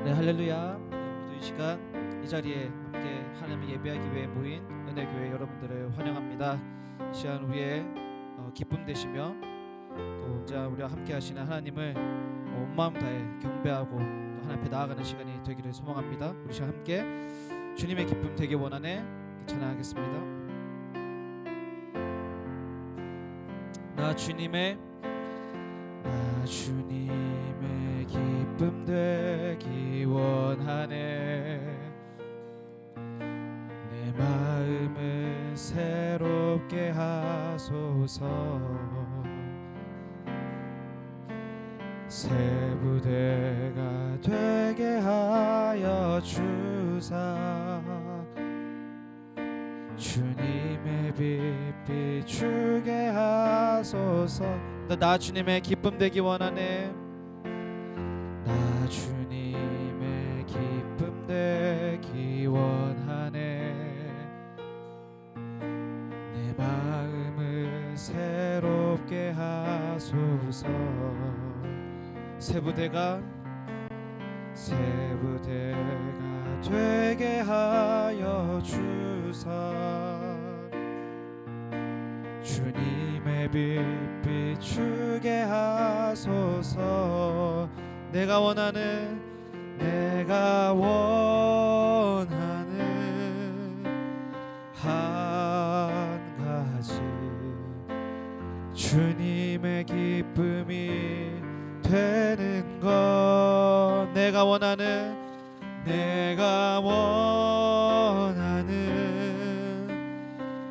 네, 할렐루야. 네, 오늘도 이 시간 이 자리에 함께 하나님을 예배하기 위해 모인 은혜교회 여러분들을 환영합니다. 이 시간 우리의 기쁨 되시며 또 혼자 우리와 함께 하시는 하나님을 온 마음 다해 경배하고 또 하나님 앞에 나아가는 시간이 되기를 소망합니다. 우리 시간 함께 주님의 기쁨 되기 원하네 찬양하겠습니다. 나 주님의 기쁨 되기 원하네. 내 마음을 새롭게 하소서. 새 부대가 되게 하여 주사. 주님의 빛 비추게 하소서. 나 주님의 기쁨 되기 원하네. 나 주님의 기쁨 되기 원하네. 내 마음을 새롭게 하소서. 새 부대가 되게 하여 주사. 주님의 빛 비추게 하소서. 내가 원하는 한 가지 주님의 기쁨이 되는 것. 내가 원하는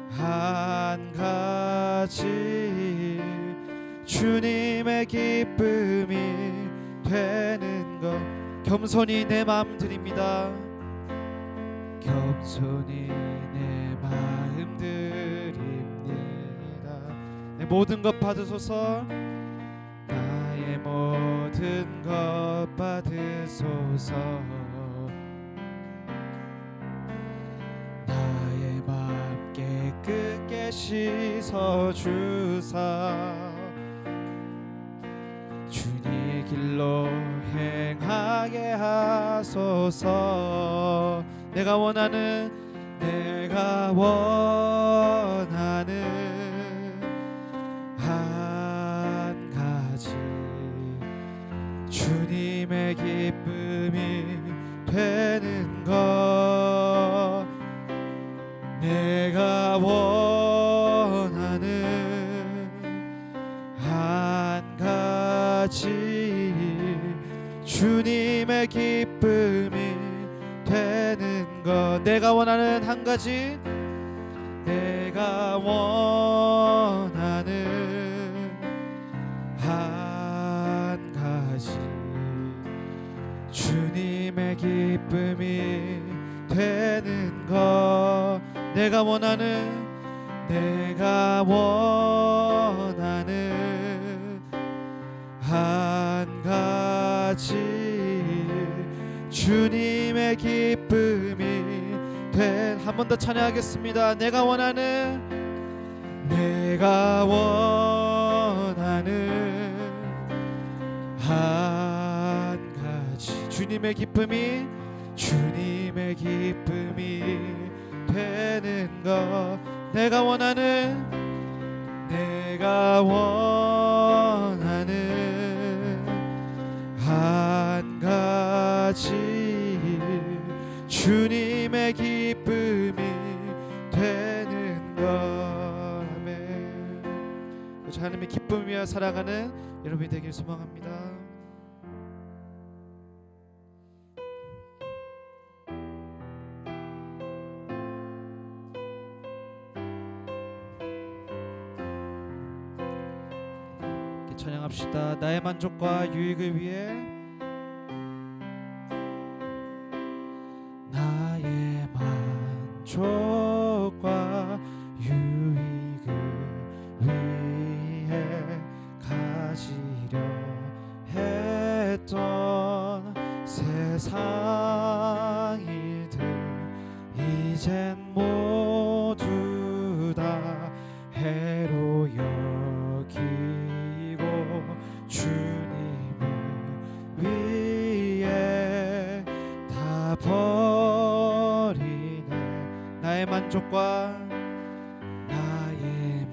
한 가지 주님의 기쁨이 되는 것. 겸손히 내 마음 드립니다. 겸손히 내 마음 드립니다. 내 모든 것 받으소서. 나의 모든 것 받으소서. 나의 마음 깨끗게 씻어주사. 주님의 길로 행하게 하소서. 내가 원하는 한 가지 주님의 기쁨이 되는 것. 내가 원하는 한 가지 주님의 기쁨이 되는 것. 내가 원하는 한 가지. 내가 원하는 한 가지 주님의 기쁨이 되는 것. 내가 원하는 한 가지 주님의 기쁨이 한 번 더 찬양하겠습니다. 내가 원하는 한 가지 주님의 기쁨이 되는 것. 내가 원하는 한 가지 주님의 기쁨이 되는 것. 아멘. 하나님의 기쁨이와 살아가는 여러분이 되길 소망합니다. 찬양합시다. 나의 만족과 유익을 위해. 나의 만족과 유익을 위해 가지려 했던 세상 일들 이젠 모두 다 해로 여기고 주님을 위해 만족과 나의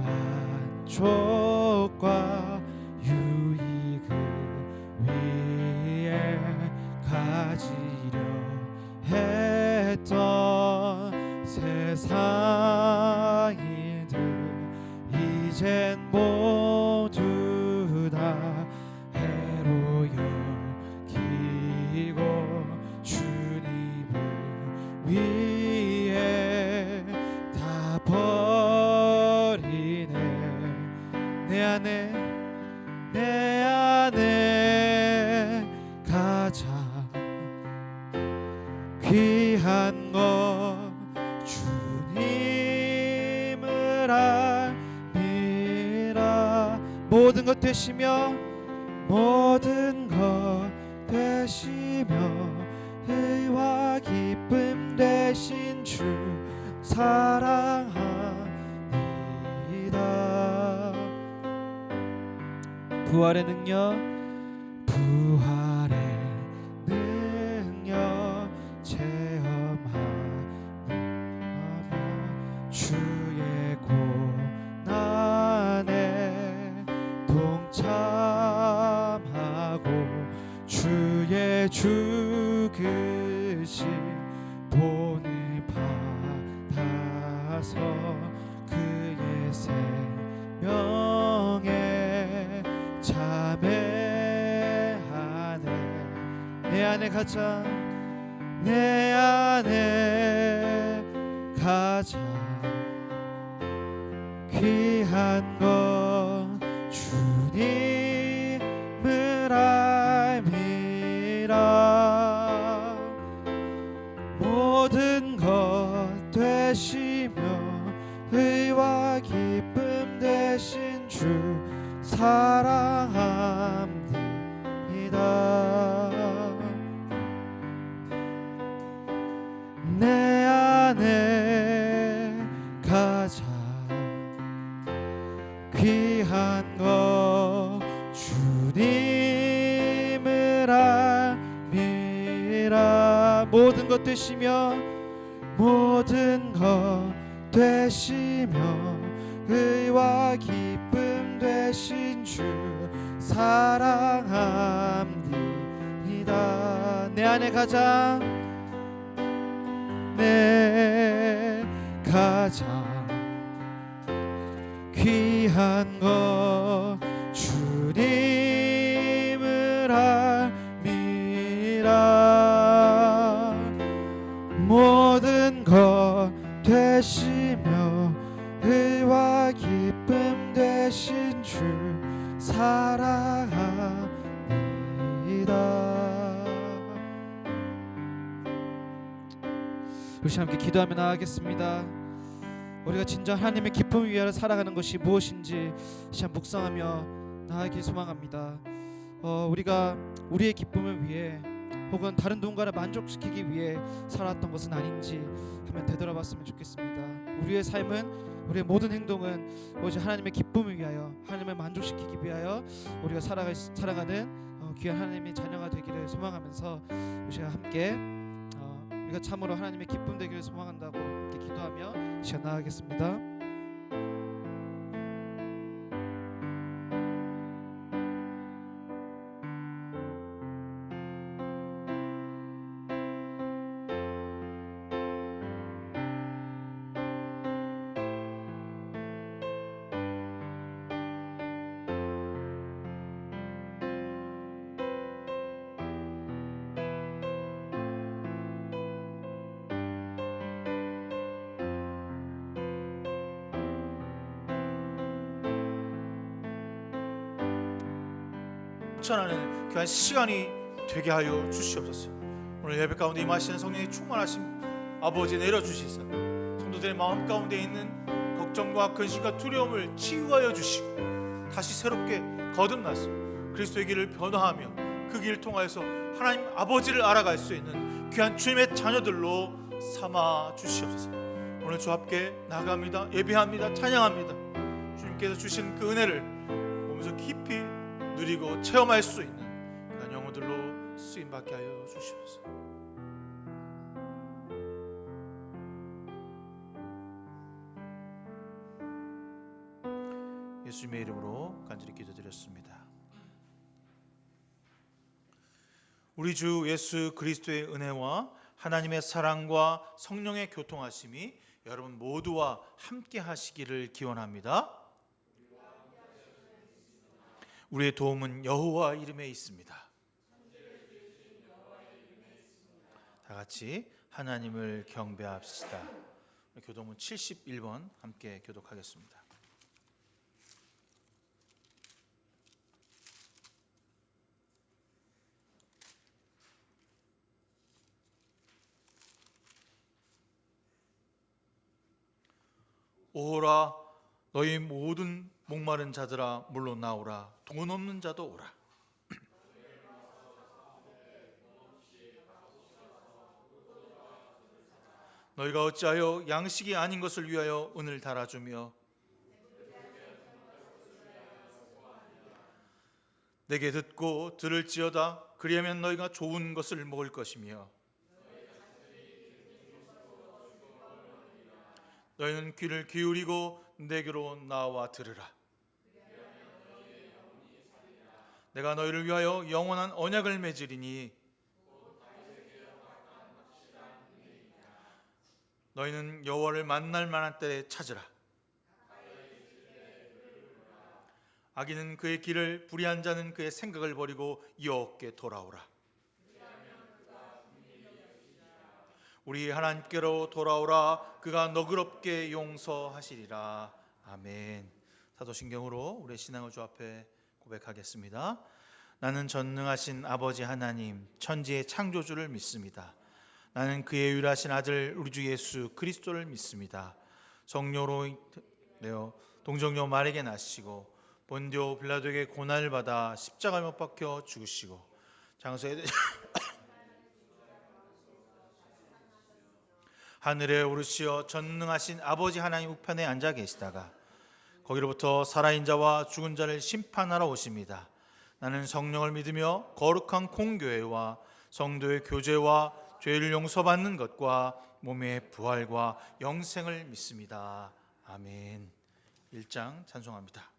만족과 유익을 위해 가지려 했던 세상 일들 이젠 모두 다 해로 여기고 주님을 위해 다 버리네. 내 안에 가장 귀한 것 주님을 알미라. 모든 것 되시며 의와 기쁨 되신 주 사랑합니다. 부활의 능력 체험하며 주의 고난에 동참하고 주의 죽으신 본을 받아서 그의 생명에 참여하네. 내 안에 가장 귀한 것 주님을 알미라. 모든 것 되시며 의와 기쁨 되신 주 사랑합니다. 내 안에 가장 귀한 것 주님을 알미라. 모든 것 되시며 의와 기쁨 되신 주 사랑합니다. 내 안에 가장 귀한 것 주님을 알미라. 모든 것 되시며 의와 기쁨 되신 주 사랑합니다. 우리 함께 기도하며 나아가겠습니다. 우리가 진정 하나님의 기쁨을 위하여 살아가는 것이 무엇인지 시간 묵상하며 나아가길 소망합니다. 우리가 우리의 기쁨을 위해 혹은 다른 누군가를 만족시키기 위해 살았던 것은 아닌지 한번 되돌아봤으면 좋겠습니다. 우리의 삶은, 우리의 모든 행동은 오직 하나님의 기쁨을 위하여, 하나님을 만족시키기 위하여 우리가 살아가는 귀한 하나님의 자녀가 되기를 소망하면서 우리가 함께 우리가 참으로 하나님의 기쁨 되기를 소망한다고 함께 기도하며 시간 나가겠습니다. 실천하는 귀한 시간이 되게 하여 주시옵소서. 오늘 예배 가운데 임하시는 성령의 충만하심 아버지 내려주시사 성도들의 마음 가운데 있는 걱정과 근심과 두려움을 치유하여 주시고 다시 새롭게 거듭나서 그리스도의 길을 변화하며 그 길을 통하여서 하나님 아버지를 알아갈 수 있는 귀한 주님의 자녀들로 삼아 주시옵소서. 오늘 주 앞에 나갑니다. 예배합니다. 찬양합니다. 주님께서 주신 그 은혜를 몸에서 깊이 누리고 체험할 수 있는 그런 영혼들로 쓰임받게 하여 주시옵소서. 예수님의 이름으로 간절히 기도드렸습니다. 우리 주 예수 그리스도의 은혜와 하나님의 사랑과 성령의 교통하심이 여러분 모두와 함께 하시기를 기원합니다. 우리의 도움은 여호와 이름에 있습니다. 다 같이 하나님을 경배합시다. 교도문 71번 함께 교독하겠습니다. 오라 너희 모든 목마른 자들아 물로 나오라 돈 없는 자도 오라. 너희가 어찌하여 양식이 아닌 것을 위하여 은을 달아주며 내게 듣고 들을지어다. 그리하면 너희가 좋은 것을 먹을 것이며 너희는 귀를 기울이고 내게로 나와 들으라. 내가 너희를 위하여 영원한 언약을 맺으리니 너희는 여호와를 만날 만한 때에 찾으라. 악인은 그의 길을, 불의한 자는 그의 생각을 버리고 여호와께 돌아오라. 우리 하나님께로 돌아오라. 그가 너그럽게 용서하시리라. 아멘. 사도신경으로 우리의 신앙을 주 앞에 고백하겠습니다. 나는 전능하신 아버지 하나님, 천지의 창조주를 믿습니다. 나는 그의 유일하신 아들 우리 주 예수 그리스도를 믿습니다. 성령으로 내어 동정녀 마리아에게 나시고 본디오 빌라도에게 고난을 받아 십자가에 못 박혀 죽으시고 장소에 하늘에 오르시어 전능하신 아버지 하나님 우편에 앉아 계시다가 거기로부터 살아있는 자와 죽은 자를 심판하러 오십니다. 나는 성령을 믿으며 거룩한 공교회와 성도의 교제와 죄를 용서받는 것과 몸의 부활과 영생을 믿습니다. 아멘. 1장 찬송합니다.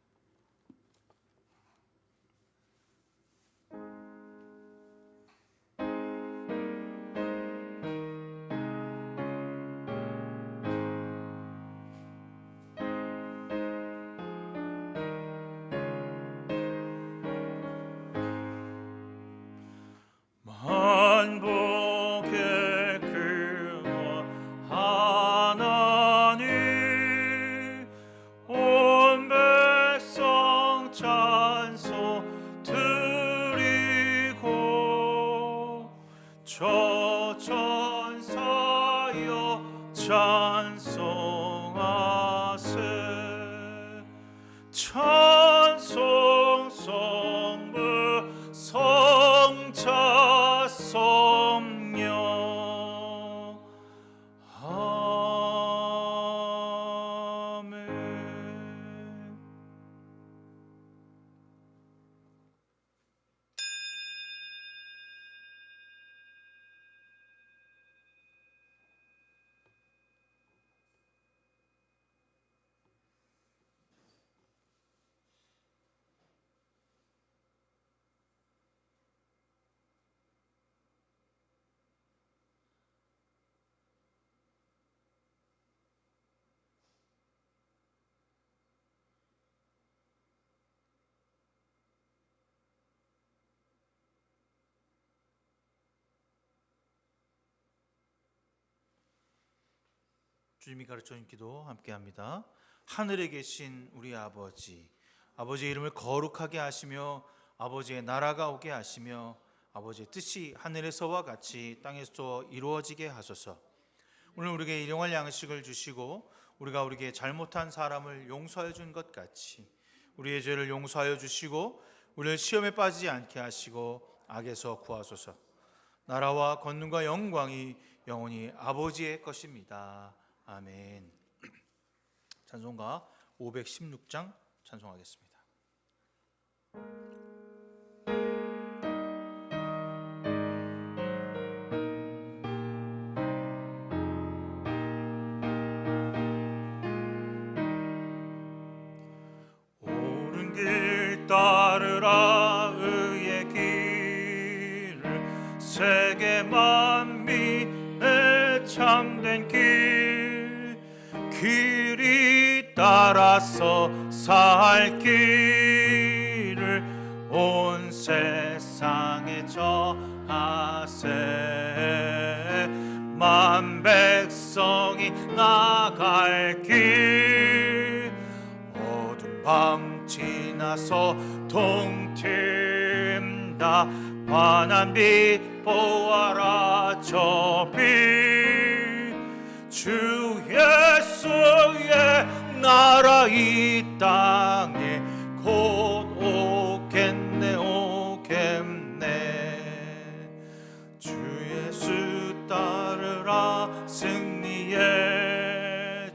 찬송 성부 성자 성령 아멘. 주님이 가르쳐준 기도 함께합니다. 하늘에 계신 우리 아버지, 아버지의 이름을 거룩하게 하시며 아버지의 나라가 오게 하시며 아버지의 뜻이 하늘에서와 같이 땅에서 이루어지게 하소서. 오늘 우리에게 일용할 양식을 주시고 우리가 우리에게 잘못한 사람을 용서해 준 것 같이 우리의 죄를 용서하여 주시고 우리를 시험에 빠지지 않게 하시고 악에서 구하소서. 나라와 권능과 영광이 영원히 아버지의 것입니다. 아멘. 찬송가 516장 찬송하겠습니다. 길 따르라 의의 길을 세계 만민의 참된 길이 따라서 살 길을 온 세상에 전하세 만 백성이 나갈 길 어두운 밤 지나서 동팀다 환한 빛 보아라 저 빛 주 예수의 나라 이 땅에 곧 오겠네 주 예수 따르라 승리의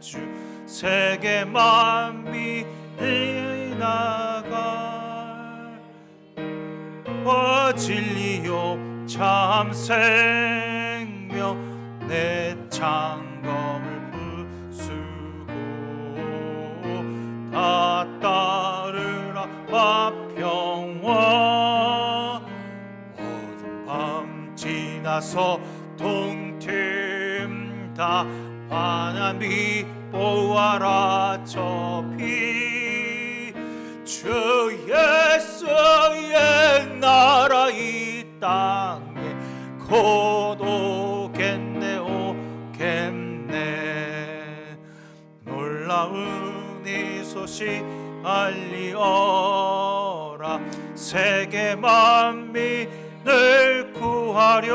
주 세계 만민에 나갈 진리요 참 생명 내 창검을 부수고 다 따르라 화평와 어두운 밤 지나서 동팀다 환한 빛 보아라 저 빛 주 예수의 나라 이 땅에 곧 오겠네 놀라운 이 소식 알리어라 세계 만민을 구하려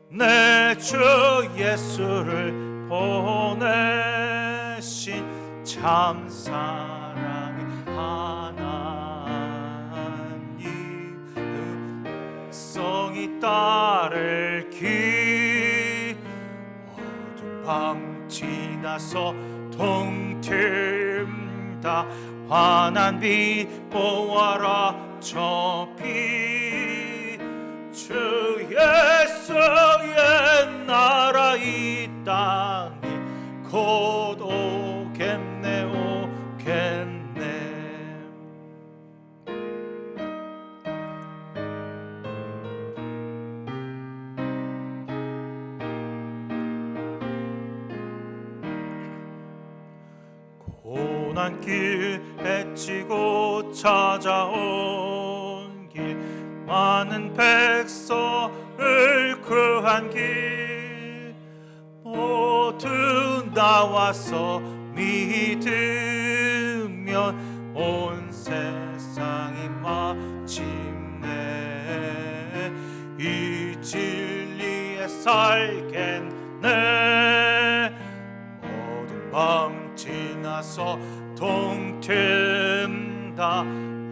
내 주 예수를 보내신 참 사랑의 하나님 성이 따를 길 어두운 밤 지나서 동팀다 환한 빛 보아라 저 빛 주 예수의 나라 이 땅에 곧 오겠네 고난길 헤치고 찾아온 길 많은 백성을 구한 길 모두 나와서 믿으면 온 세상이 마침내 이 진리에 살겠네 어두운 밤 지나서 동팀다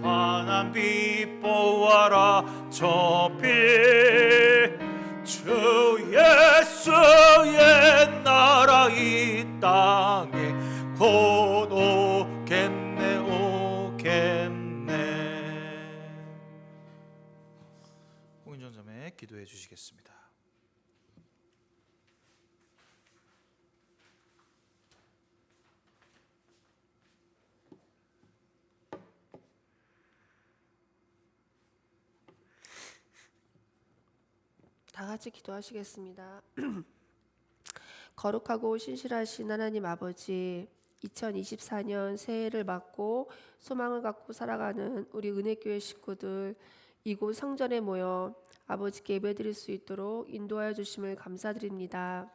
환한 빛 보아라 저 빛 주 예수의 나라 이 땅에 곧 오겠네 공인전점에 기도해 주시겠습니다. 다 같이 기도하시겠습니다. 거룩하고 신실하신 하나님 아버지, 2024년 새해를 맞고 소망을 갖고 살아가는 우리 은혜교회 식구들 이곳 성전에 모여 아버지께 예배드릴 수 있도록 인도하여 주심을 감사드립니다.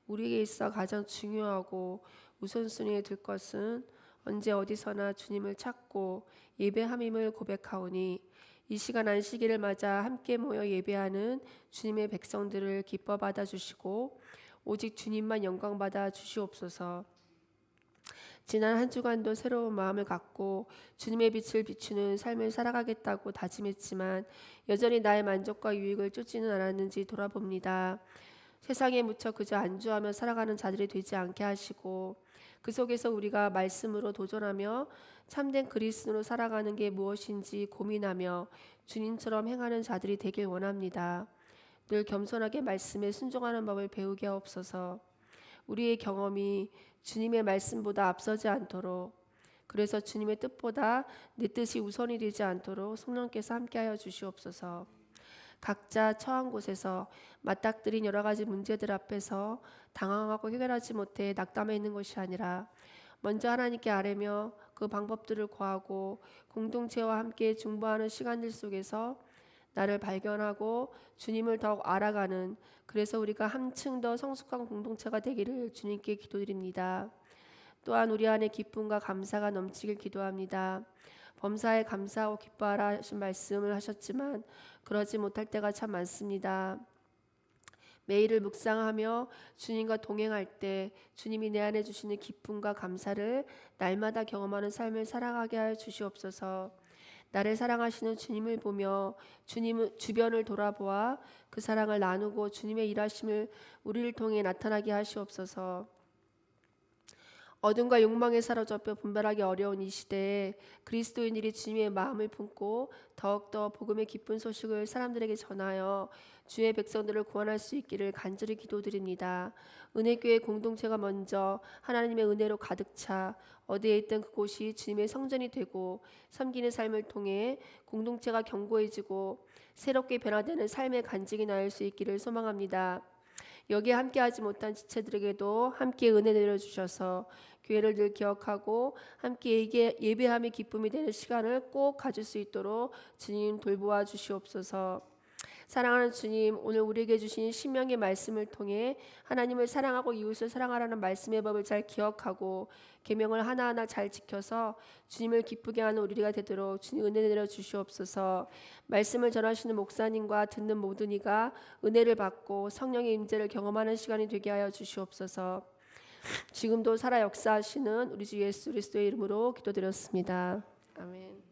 우리에게 있어 가장 중요하고 우선순위에 둘 것은 언제 어디서나 주님을 찾고 예배함임을 고백하오니 이 시간 안식일을 맞아 함께 모여 예배하는 주님의 백성들을 기뻐 받아주시고 오직 주님만 영광 받아 주시옵소서. 지난 한 주간도 새로운 마음을 갖고 주님의 빛을 비추는 삶을 살아가겠다고 다짐했지만 여전히 나의 만족과 유익을 쫓지는 않았는지 돌아봅니다. 세상에 묻혀 그저 안주하며 살아가는 자들이 되지 않게 하시고 그 속에서 우리가 말씀으로 도전하며 참된 그리스도로 살아가는 게 무엇인지 고민하며 주님처럼 행하는 자들이 되길 원합니다. 늘 겸손하게 말씀에 순종하는 법을 배우게 하옵소서. 우리의 경험이 주님의 말씀보다 앞서지 않도록 그래서 주님의 뜻보다 내 뜻이 우선이 되지 않도록 성령께서 함께하여 주시옵소서. 각자 처한 곳에서 맞닥뜨린 여러 가지 문제들 앞에서 당황하고 해결하지 못해 낙담해 있는 것이 아니라 먼저 하나님께 아뢰며 그 방법들을 구하고 공동체와 함께 중보하는 시간들 속에서 나를 발견하고 주님을 더욱 알아가는, 그래서 우리가 한층 더 성숙한 공동체가 되기를 주님께 기도드립니다. 또한 우리 안에 기쁨과 감사가 넘치길 기도합니다. 범사에 감사하고 기뻐하라 하신 말씀을 하셨지만 그러지 못할 때가 참 많습니다. 매일을 묵상하며 주님과 동행할 때 주님이 내 안에 주시는 기쁨과 감사를 날마다 경험하는 삶을 살아가게 하여 주시옵소서. 나를 사랑하시는 주님을 보며 주님 주변을 돌아보아 그 사랑을 나누고 주님의 일하심을 우리를 통해 나타나게 하시옵소서. 어둠과 욕망에 사로잡혀 분별하기 어려운 이 시대에 그리스도인들이 주님의 마음을 품고 더욱더 복음의 기쁜 소식을 사람들에게 전하여 주의 백성들을 구원할 수 있기를 간절히 기도드립니다. 은혜교회 공동체가 먼저 하나님의 은혜로 가득 차 어디에 있든 그곳이 주님의 성전이 되고 섬기는 삶을 통해 공동체가 견고해지고 새롭게 변화되는 삶의 간증이 나올 수 있기를 소망합니다. 여기에 함께하지 못한 지체들에게도 함께 은혜 내려주셔서 교회를 늘 기억하고 함께 예배함의 기쁨이 되는 시간을 꼭 가질 수 있도록 주님 돌보아 주시옵소서. 사랑하는 주님, 오늘 우리에게 주신 신명의 말씀을 통해 하나님을 사랑하고 이웃을 사랑하라는 말씀의 법을 잘 기억하고 계명을 하나하나 잘 지켜서 주님을 기쁘게 하는 우리가 되도록 주님 은혜 내려 주시옵소서. 말씀을 전하시는 목사님과 듣는 모든 이가 은혜를 받고 성령의 임재를 경험하는 시간이 되게 하여 주시옵소서. 지금도 살아 역사하시는 우리 주 예수 그리스도의 이름으로 기도드렸습니다. 아멘.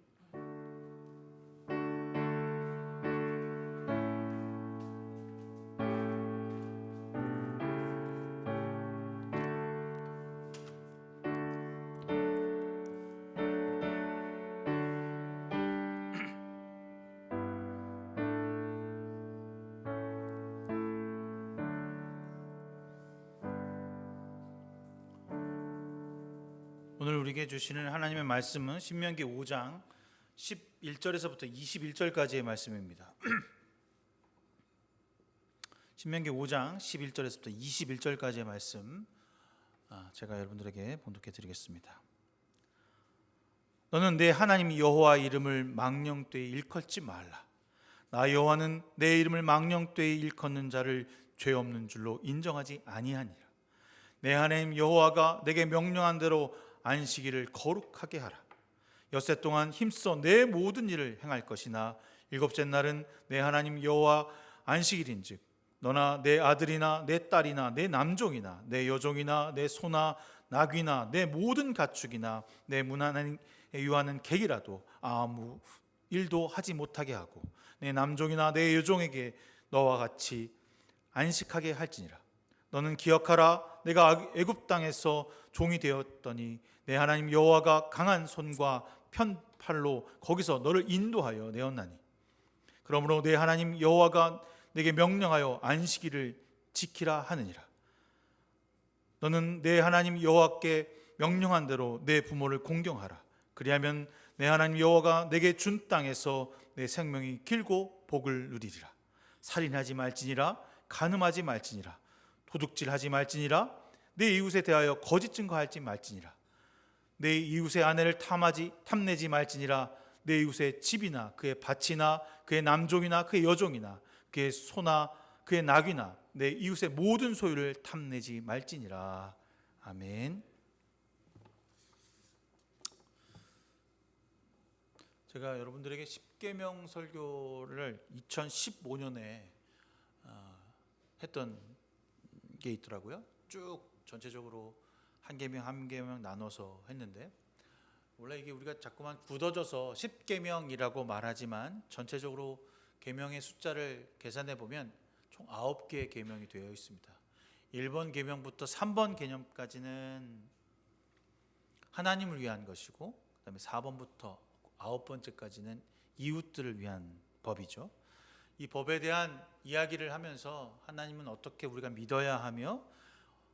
오늘 우리에게 주시는 하나님의 말씀은 신명기 5장 11절에서부터 21절까지의 말씀입니다. 신명기 5장 11절에서부터 21절까지의 말씀 제가 여러분들에게 봉독해 드리겠습니다. 너는 내 하나님 여호와 이름을 망령되이 일컫지 말라. 나 여호와는 내 이름을 망령되이 일컫는 자를 죄 없는 줄로 인정하지 아니하니라. 내 하나님 여호와가 내게 명령한 대로 안식일을 거룩하게 하라. 엿새 동안 힘써 내 모든 일을 행할 것이나 일곱째 날은 내 하나님 여호와 안식일인즉 너나 내 아들이나 내 딸이나 내 남종이나 내 여종이나 내 소나 나귀나 내 모든 가축이나 내 문 안에 유하는 객이라도 아무 일도 하지 못하게 하고 내 남종이나 내 여종에게 너와 같이 안식하게 할지니라. 너는 기억하라. 내가 애굽 땅에서 종이 되었더니 내 하나님 여호와가 강한 손과 편팔로 거기서 너를 인도하여 내었나니 그러므로 내 하나님 여호와가 내게 명령하여 안식일을 지키라 하느니라. 너는 내 하나님 여호와께 명령한 대로 내 부모를 공경하라. 그리하면 내 하나님 여호와가 내게 준 땅에서 내 생명이 길고 복을 누리리라. 살인하지 말지니라. 간음하지 말지니라. 도둑질하지 말지니라. 내 이웃에 대하여 거짓 증거하지 말지니라. 내 이웃의 아내를 탐내지 말지니라. 내 이웃의 집이나 그의 밭이나 그의 남종이나 그의 여종이나 그의 소나 그의 나귀나 내 이웃의 모든 소유를 탐내지 말지니라. 아멘. 제가 여러분들에게 십계명 설교를 2015년에 했던 게 있더라고요. 쭉 전체적으로 한 계명 한 계명 나눠서 했는데 원래 이게 우리가 자꾸만 굳어져서 10계명이라고 말하지만 전체적으로 계명의 숫자를 계산해 보면 총 9개의 계명이 되어 있습니다. 1번 계명부터 3번 계명까지는 하나님을 위한 것이고 그다음에 4번부터 9번째까지는 이웃들을 위한 법이죠. 이 법에 대한 이야기를 하면서 하나님은 어떻게 우리가 믿어야 하며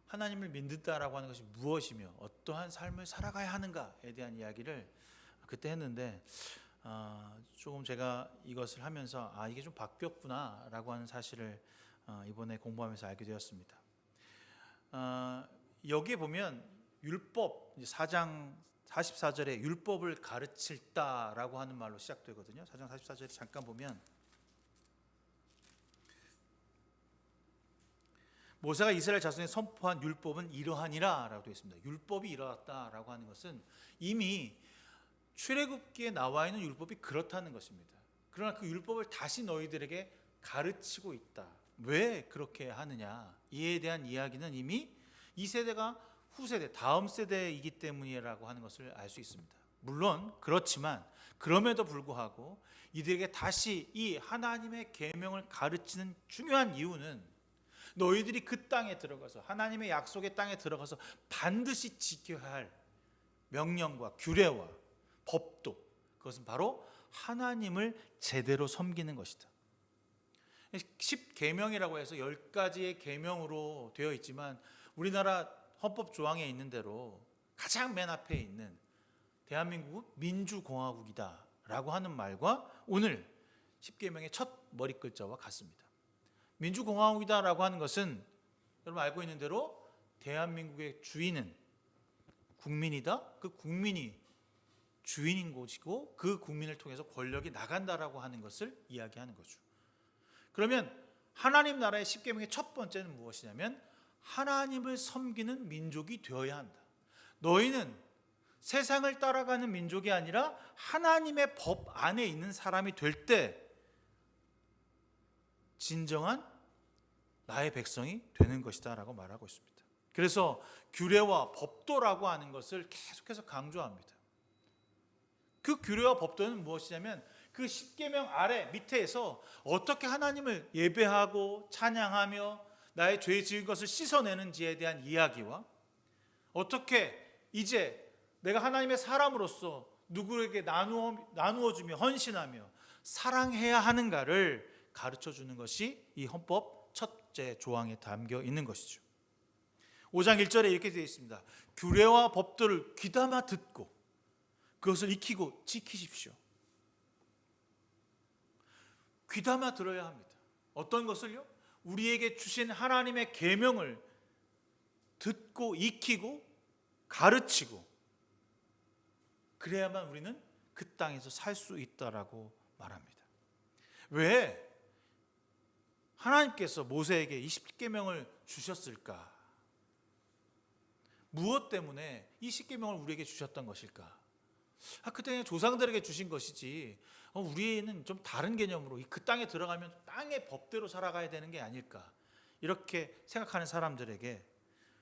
하나님을 믿는다라고 하는 것이 무엇이며 어떠한 삶을 살아가야 하는가에 대한 이야기를 그때 했는데 조금 제가 이것을 하면서 이게 좀 바뀌었구나라고 하는 사실을 이번에 공부하면서 알게 되었습니다. 여기에 보면 율법 4장 44절에 율법을 가르칠다라고 하는 말로 시작되거든요. 4장 44절에 잠깐 보면 모세가 이스라엘 자손에 선포한 율법은 이러하니라 라고 되어 있습니다. 율법이 이러하다라고 하는 것은 이미 출애굽기에 나와 있는 율법이 그렇다는 것입니다. 그러나 그 율법을 다시 너희들에게 가르치고 있다. 왜 그렇게 하느냐? 이에 대한 이야기는 이미 이 세대가 후세대, 다음 세대이기 때문이라고 하는 것을 알 수 있습니다. 물론 그렇지만 그럼에도 불구하고 이들에게 다시 이 하나님의 계명을 가르치는 중요한 이유는 너희들이 그 땅에 들어가서 하나님의 약속의 땅에 들어가서 반드시 지켜야 할 명령과 규례와 법도, 그것은 바로 하나님을 제대로 섬기는 것이다. 10계명이라고 해서 10가지의 계명으로 되어 있지만 우리나라 헌법 조항에 있는 대로 가장 맨 앞에 있는 대한민국은 민주공화국이다라고 하는 말과 오늘 10계명의 첫 머리 글자와 같습니다. 민주공화국이다라고 하는 것은 여러분 알고 있는 대로 대한민국의 주인은 국민이다. 그 국민이 주인인 곳이고 그 국민을 통해서 권력이 나간다라고 하는 것을 이야기하는 거죠. 그러면 하나님 나라의 10계명의 첫 번째는 무엇이냐면 하나님을 섬기는 민족이 되어야 한다. 너희는 세상을 따라가는 민족이 아니라 하나님의 법 안에 있는 사람이 될 때 진정한 나의 백성이 되는 것이다 라고 말하고 있습니다. 그래서 규례와 법도라고 하는 것을 계속해서 강조합니다. 그 규례와 법도는 무엇이냐면 그 10계명 아래 밑에서 어떻게 하나님을 예배하고 찬양하며 나의 죄 지은 것을 씻어내는지에 대한 이야기와 어떻게 이제 내가 하나님의 사람으로서 누구에게 나누어주며 헌신하며 사랑해야 하는가를 가르쳐주는 것이 이 헌법 첫째 조항에 담겨 있는 것이죠. 5장 1절에 이렇게 되어 있습니다. 규례와 법도를 귀담아 듣고 그것을 익히고 지키십시오. 귀담아 들어야 합니다. 어떤 것을요? 우리에게 주신 하나님의 계명을 듣고 익히고 가르치고 그래야만 우리는 그 땅에서 살 수 있다라고 말합니다. 왜 하나님께서 모세에게 이 10계명을 주셨을까? 무엇 때문에 이 10계명을 우리에게 주셨던 것일까? 그때는 조상들에게 주신 것이지 우리는 좀 다른 개념으로 그 땅에 들어가면 땅의 법대로 살아가야 되는 게 아닐까, 이렇게 생각하는 사람들에게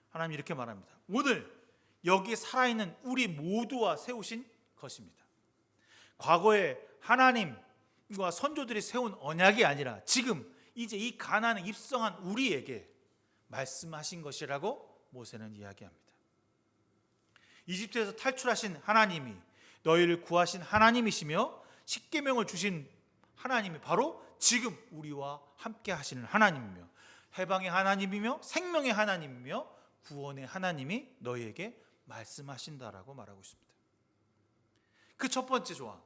하나님이 이렇게 말합니다. 오늘 여기 살아있는 우리 모두와 세우신 것입니다. 과거에 하나님과 선조들이 세운 언약이 아니라 지금 이제 이 가나안에 입성한 우리에게 말씀하신 것이라고 모세는 이야기합니다. 이집트에서 탈출하신 하나님이 너희를 구하신 하나님이시며 10계명을 주신 하나님이 바로 지금 우리와 함께 하시는 하나님이며 해방의 하나님이며 생명의 하나님이며 구원의 하나님이 너희에게 말씀하신다라고 말하고 있습니다. 그 첫 번째 조항,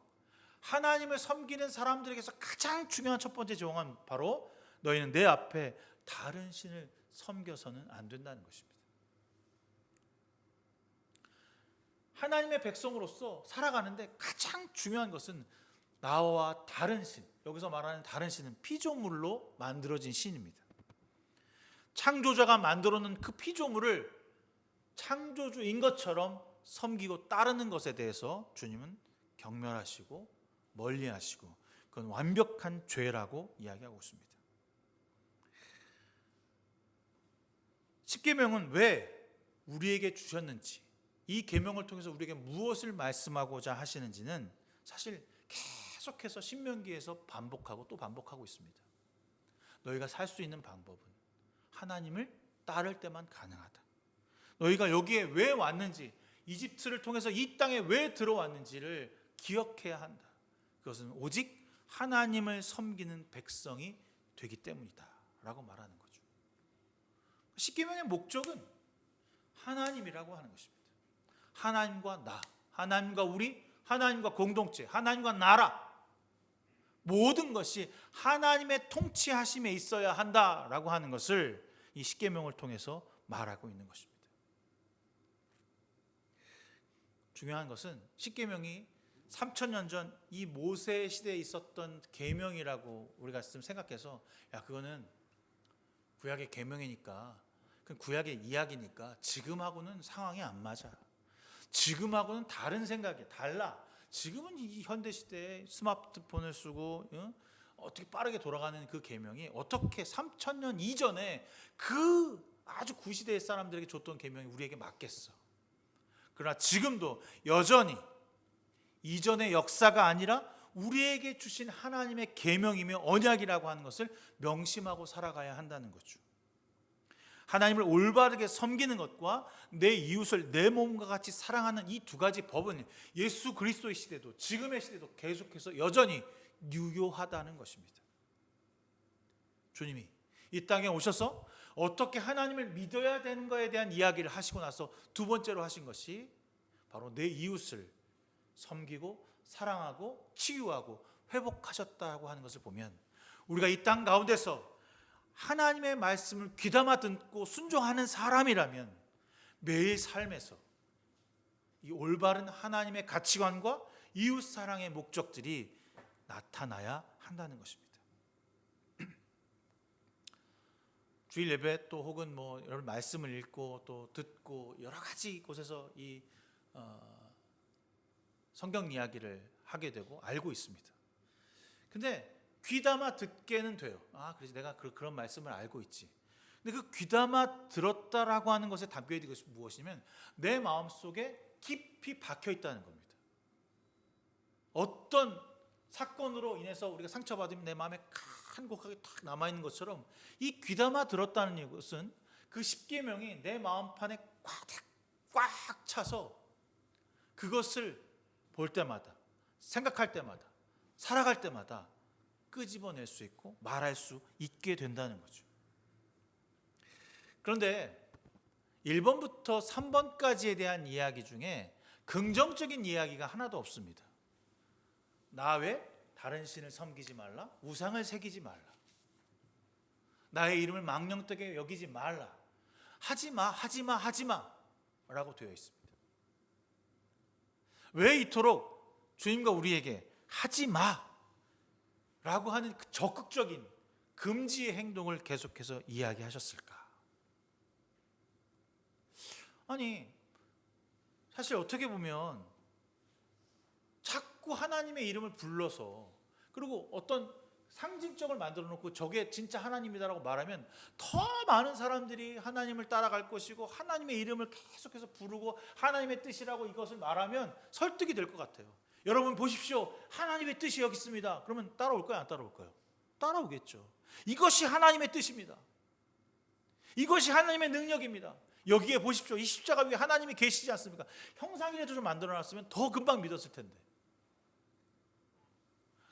하나님을 섬기는 사람들에게서 가장 중요한 첫 번째 조항은 바로 너희는 내 앞에 다른 신을 섬겨서는 안 된다는 것입니다. 하나님의 백성으로서 살아가는데 가장 중요한 것은 나와 다른 신, 여기서 말하는 다른 신은 피조물로 만들어진 신입니다. 창조자가 만들어 놓은 그 피조물을 창조주인 것처럼 섬기고 따르는 것에 대해서 주님은 경멸하시고 멀리하시고 그건 완벽한 죄라고 이야기하고 있습니다. 10계명은 왜 우리에게 주셨는지, 이 계명을 통해서 우리에게 무엇을 말씀하고자 하시는지는 사실 계속해서 신명기에서 반복하고 또 반복하고 있습니다. 너희가 살 수 있는 방법은 하나님을 따를 때만 가능하다. 너희가 여기에 왜 왔는지, 이집트를 통해서 이 땅에 왜 들어왔는지를 기억해야 한다. 그것은 오직 하나님을 섬기는 백성이 되기 때문이다 라고 말하는 거죠. 10계명의 목적은 하나님이라고 하는 것입니다. 하나님과 나, 하나님과 우리, 하나님과 공동체, 하나님과 나라, 모든 것이 하나님의 통치하심에 있어야 한다라고 하는 것을 이 십계명을 통해서 말하고 있는 것입니다. 중요한 것은 십계명이 3000년 전 이 모세 시대에 있었던 계명이라고 우리가 좀 생각해서 야 그거는 구약의 계명이니까 그 구약의 이야기니까 지금하고는 상황이 안 맞아. 지금하고는 다른 생각이 달라. 지금은 이 현대 시대에 스마트폰을 쓰고 어떻게 빠르게 돌아가는 그 계명이 어떻게 3000년 이전에 그 아주 구시대의 사람들에게 줬던 계명이 우리에게 맞겠어. 그러나 지금도 여전히 이전의 역사가 아니라 우리에게 주신 하나님의 계명이며 언약이라고 하는 것을 명심하고 살아가야 한다는 거죠. 하나님을 올바르게 섬기는 것과 내 이웃을 내 몸과 같이 사랑하는 이 두 가지 법은 예수 그리스도의 시대도 지금의 시대도 계속해서 여전히 유효하다는 것입니다. 주님이 이 땅에 오셔서 어떻게 하나님을 믿어야 되는 것에 대한 이야기를 하시고 나서 두 번째로 하신 것이 바로 내 이웃을 섬기고 사랑하고 치유하고 회복하셨다고 하는 것을 보면 우리가 이 땅 가운데서 하나님의 말씀을 귀담아 듣고 순종하는 사람이라면 매일 삶에서 이 올바른 하나님의 가치관과 이웃 사랑의 목적들이 나타나야 한다는 것입니다. 주일 예배 또 혹은 뭐 여러 말씀을 읽고 또 듣고 여러 가지 곳에서 이 성경 이야기를 하게 되고 알고 있습니다. 근데 귀담아 듣게는 돼요. 그래서 내가 그런 말씀을 알고 있지. 근데 그 귀담아 들었다라고 하는 것에 담겨야 될 것이 무엇이냐면 내 마음속에 깊이 박혀 있다는 겁니다. 어떤 사건으로 인해서 우리가 상처받으면 내 마음에 한곡하게 탁 남아있는 것처럼 이 귀담아 들었다는 것은 그 십계명이 내 마음판에 꽉 차서 그것을 볼 때마다 생각할 때마다 살아갈 때마다 끄집어낼 수 있고 말할 수 있게 된다는 거죠. 그런데 1번부터 3번까지에 대한 이야기 중에 긍정적인 이야기가 하나도 없습니다. 나 외 다른 신을 섬기지 말라, 우상을 새기지 말라, 나의 이름을 망령되게 여기지 말라, 하지마 라고 되어 있습니다. 왜 이토록 주님과 우리에게 하지마 라고 하는 그 적극적인 금지의 행동을 계속해서 이야기하셨을까? 아니 사실 어떻게 보면 자꾸 하나님의 이름을 불러서 그리고 어떤 상징적을 만들어 놓고 저게 진짜 하나님이다라고 말하면 더 많은 사람들이 하나님을 따라갈 것이고 하나님의 이름을 계속해서 부르고 하나님의 뜻이라고 이것을 말하면 설득이 될 것 같아요. 여러분 보십시오. 하나님의 뜻이 여기 있습니다. 그러면 따라올까요? 안 따라올까요? 따라오겠죠. 이것이 하나님의 뜻입니다. 이것이 하나님의 능력입니다. 여기에 보십시오. 이 십자가 위에 하나님이 계시지 않습니까? 형상이라도 좀 만들어놨으면 더 금방 믿었을 텐데.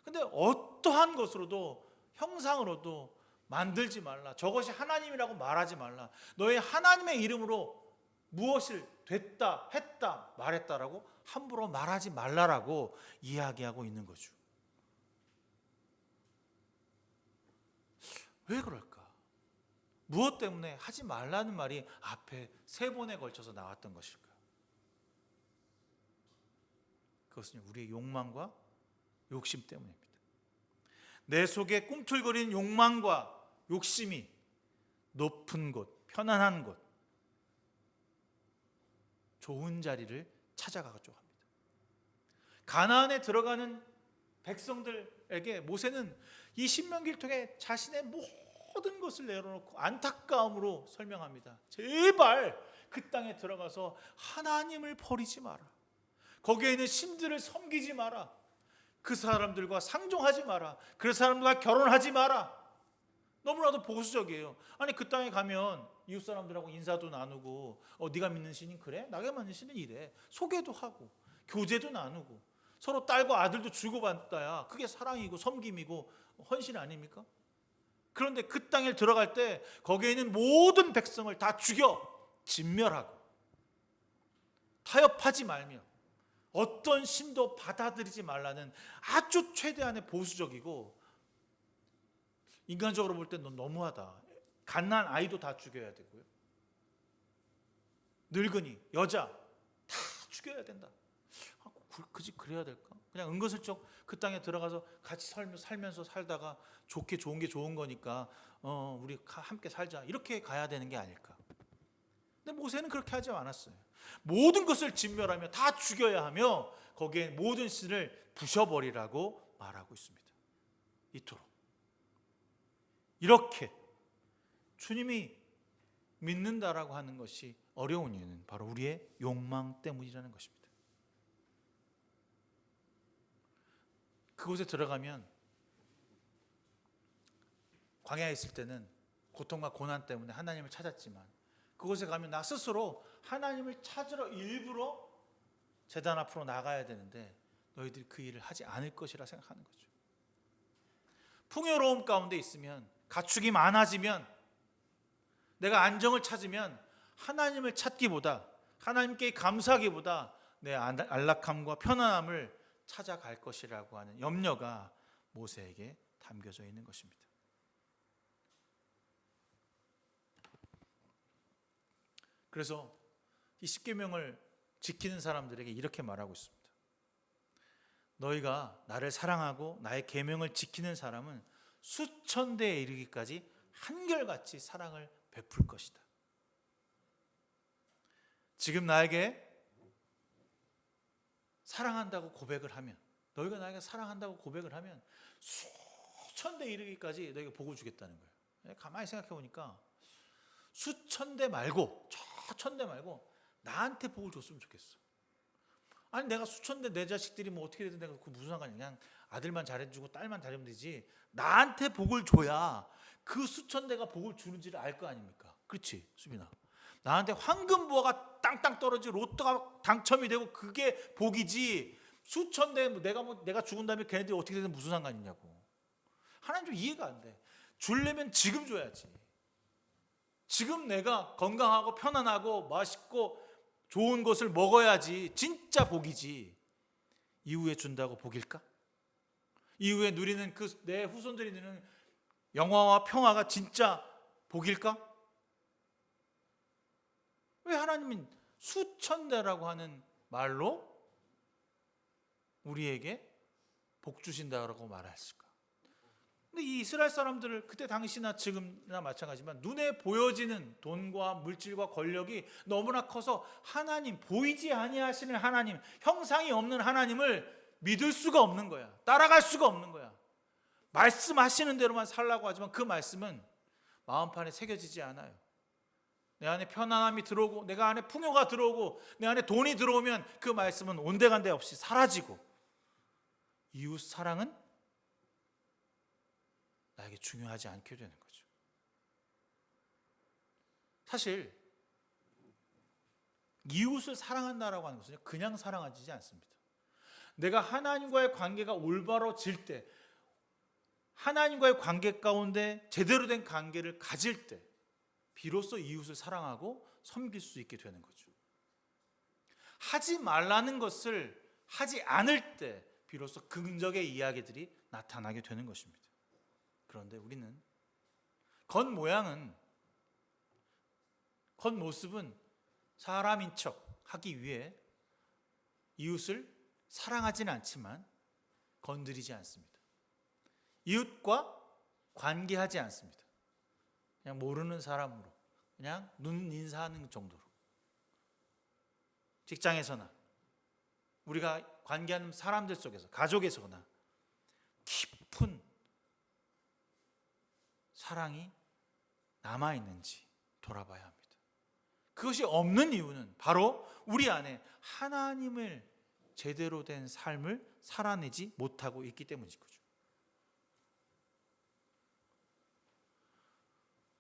근데 어떠한 것으로도 형상으로도 만들지 말라. 저것이 하나님이라고 말하지 말라. 너의 하나님의 이름으로 무엇을 됐다, 했다, 말했다라고 함부로 말하지 말라라고 이야기하고 있는 거죠. 왜 그럴까? 무엇 때문에 하지 말라는 말이 앞에 3번에 걸쳐서 나왔던 것일까? 그것은 우리의 욕망과 욕심 때문입니다. 내 속에 꿈틀거리는 욕망과 욕심이 높은 곳, 편안한 곳, 좋은 자리를 찾아가죠 합니다. 가나안에 들어가는 백성들에게 모세는 이 신명기를 통해 자신의 모든 것을 내려놓고 안타까움으로 설명합니다. 제발 그 땅에 들어가서 하나님을 버리지 마라. 거기에 있는 신들을 섬기지 마라. 그 사람들과 상종하지 마라. 그 사람들과 결혼하지 마라. 너무나도 보수적이에요. 아니 그 땅에 가면 이웃 사람들하고 인사도 나누고 네가 믿는 신이 그래? 나가 믿는 신은 이래. 소개도 하고 교제도 나누고 서로 딸과 아들도 주고받아야 그게 사랑이고 섬김이고 헌신 아닙니까? 그런데 그 땅에 들어갈 때 거기에 있는 모든 백성을 다 죽여 진멸하고 타협하지 말며 어떤 신도 받아들이지 말라는 아주 최대한의 보수적이고 인간적으로 볼 때 넌 너무하다. 갓난 아이도 다 죽여야 되고요. 늙은이, 여자 다 죽여야 된다. 굳이 그래야 될까? 그냥 은근슬쩍 그 땅에 들어가서 같이 살면서 살다가 좋게 좋은 게 좋은 거니까 우리 함께 살자 이렇게 가야 되는 게 아닐까? 근데 모세는 그렇게 하지 않았어요. 모든 것을 진멸하며 다 죽여야 하며 거기에 모든 신을 부셔버리라고 말하고 있습니다. 이토록 이렇게 주님이 믿는다라고 하는 것이 어려운 이유는 바로 우리의 욕망 때문이라는 것입니다. 그곳에 들어가면 광야에 있을 때는 고통과 고난 때문에 하나님을 찾았지만 그곳에 가면 나 스스로 하나님을 찾으러 일부러 제단 앞으로 나가야 되는데 너희들이 그 일을 하지 않을 것이라 생각하는 거죠. 풍요로움 가운데 있으면 가축이 많아지면 내가 안정을 찾으면 하나님을 찾기보다 하나님께 감사하기보다 내 안락함과 편안함을 찾아갈 것이라고 하는 염려가 모세에게 담겨져 있는 것입니다. 그래서 이 십계명을 지키는 사람들에게 이렇게 말하고 있습니다. 너희가 나를 사랑하고 나의 계명을 지키는 사람은 수천 대에 이르기까지 한결같이 사랑을 베풀 것이다. 지금 나에게 사랑한다고 고백을 하면 너희가 나에게 사랑한다고 고백을 하면 수천 대 이르기까지 너희가 복을 주겠다는 거예요. 가만히 생각해 보니까 수천 대 말고 천 대 말고 나한테 복을 줬으면 좋겠어. 아니 내가 수천 대 내 자식들이 뭐 어떻게 되든 내가 그 무슨 상관이야. 그냥 아들만 잘해주고 딸만 잘하면 되지. 나한테 복을 줘야 그 수천 대가 복을 주는지를 알 거 아닙니까? 그렇지 수빈아. 나한테 황금보화가 땅땅 떨어지고 로또가 당첨이 되고 그게 복이지. 수천 대 내가 죽은 다음에 걔네들이 어떻게 되든 무슨 상관이냐고. 하나님 좀 이해가 안 돼. 주려면 지금 줘야지. 지금 내가 건강하고 편안하고 맛있고 좋은 것을 먹어야지 진짜 복이지. 이후에 준다고 복일까? 이후에 누리는 그 내 후손들이 누리는 영화와 평화가 진짜 복일까? 왜 하나님은 수천 대라고 하는 말로 우리에게 복 주신다고 말했을까? 근데 이 이스라엘 사람들을 그때 당시나 지금이나 마찬가지지만 눈에 보여지는 돈과 물질과 권력이 너무나 커서 하나님, 보이지 아니하시는 하나님, 형상이 없는 하나님을 믿을 수가 없는 거야. 따라갈 수가 없는 거야. 말씀하시는 대로만 살라고 하지만 그 말씀은 마음판에 새겨지지 않아요. 내 안에 편안함이 들어오고 내가 안에 풍요가 들어오고 내 안에 돈이 들어오면 그 말씀은 온데간데 없이 사라지고 이웃 사랑은 나에게 중요하지 않게 되는 거죠. 사실 이웃을 사랑한다라고 하는 것은 그냥 사랑하지 않습니다. 내가 하나님과의 관계가 올바로질 때, 하나님과의 관계 가운데 제대로 된 관계를 가질 때 비로소 이웃을 사랑하고 섬길 수 있게 되는 거죠. 하지 말라는 것을 하지 않을 때 비로소 긍정의 이야기들이 나타나게 되는 것입니다. 그런데 우리는 겉모습은 사람인 척 하기 위해 이웃을 사랑하지는 않지만 건드리지 않습니다. 이웃과 관계하지 않습니다. 그냥 모르는 사람으로 그냥 눈 인사하는 정도로 직장에서나 우리가 관계하는 사람들 속에서 가족에서나 깊은 사랑이 남아있는지 돌아봐야 합니다. 그것이 없는 이유는 바로 우리 안에 하나님을 제대로 된 삶을 살아내지 못하고 있기 때문인 거죠.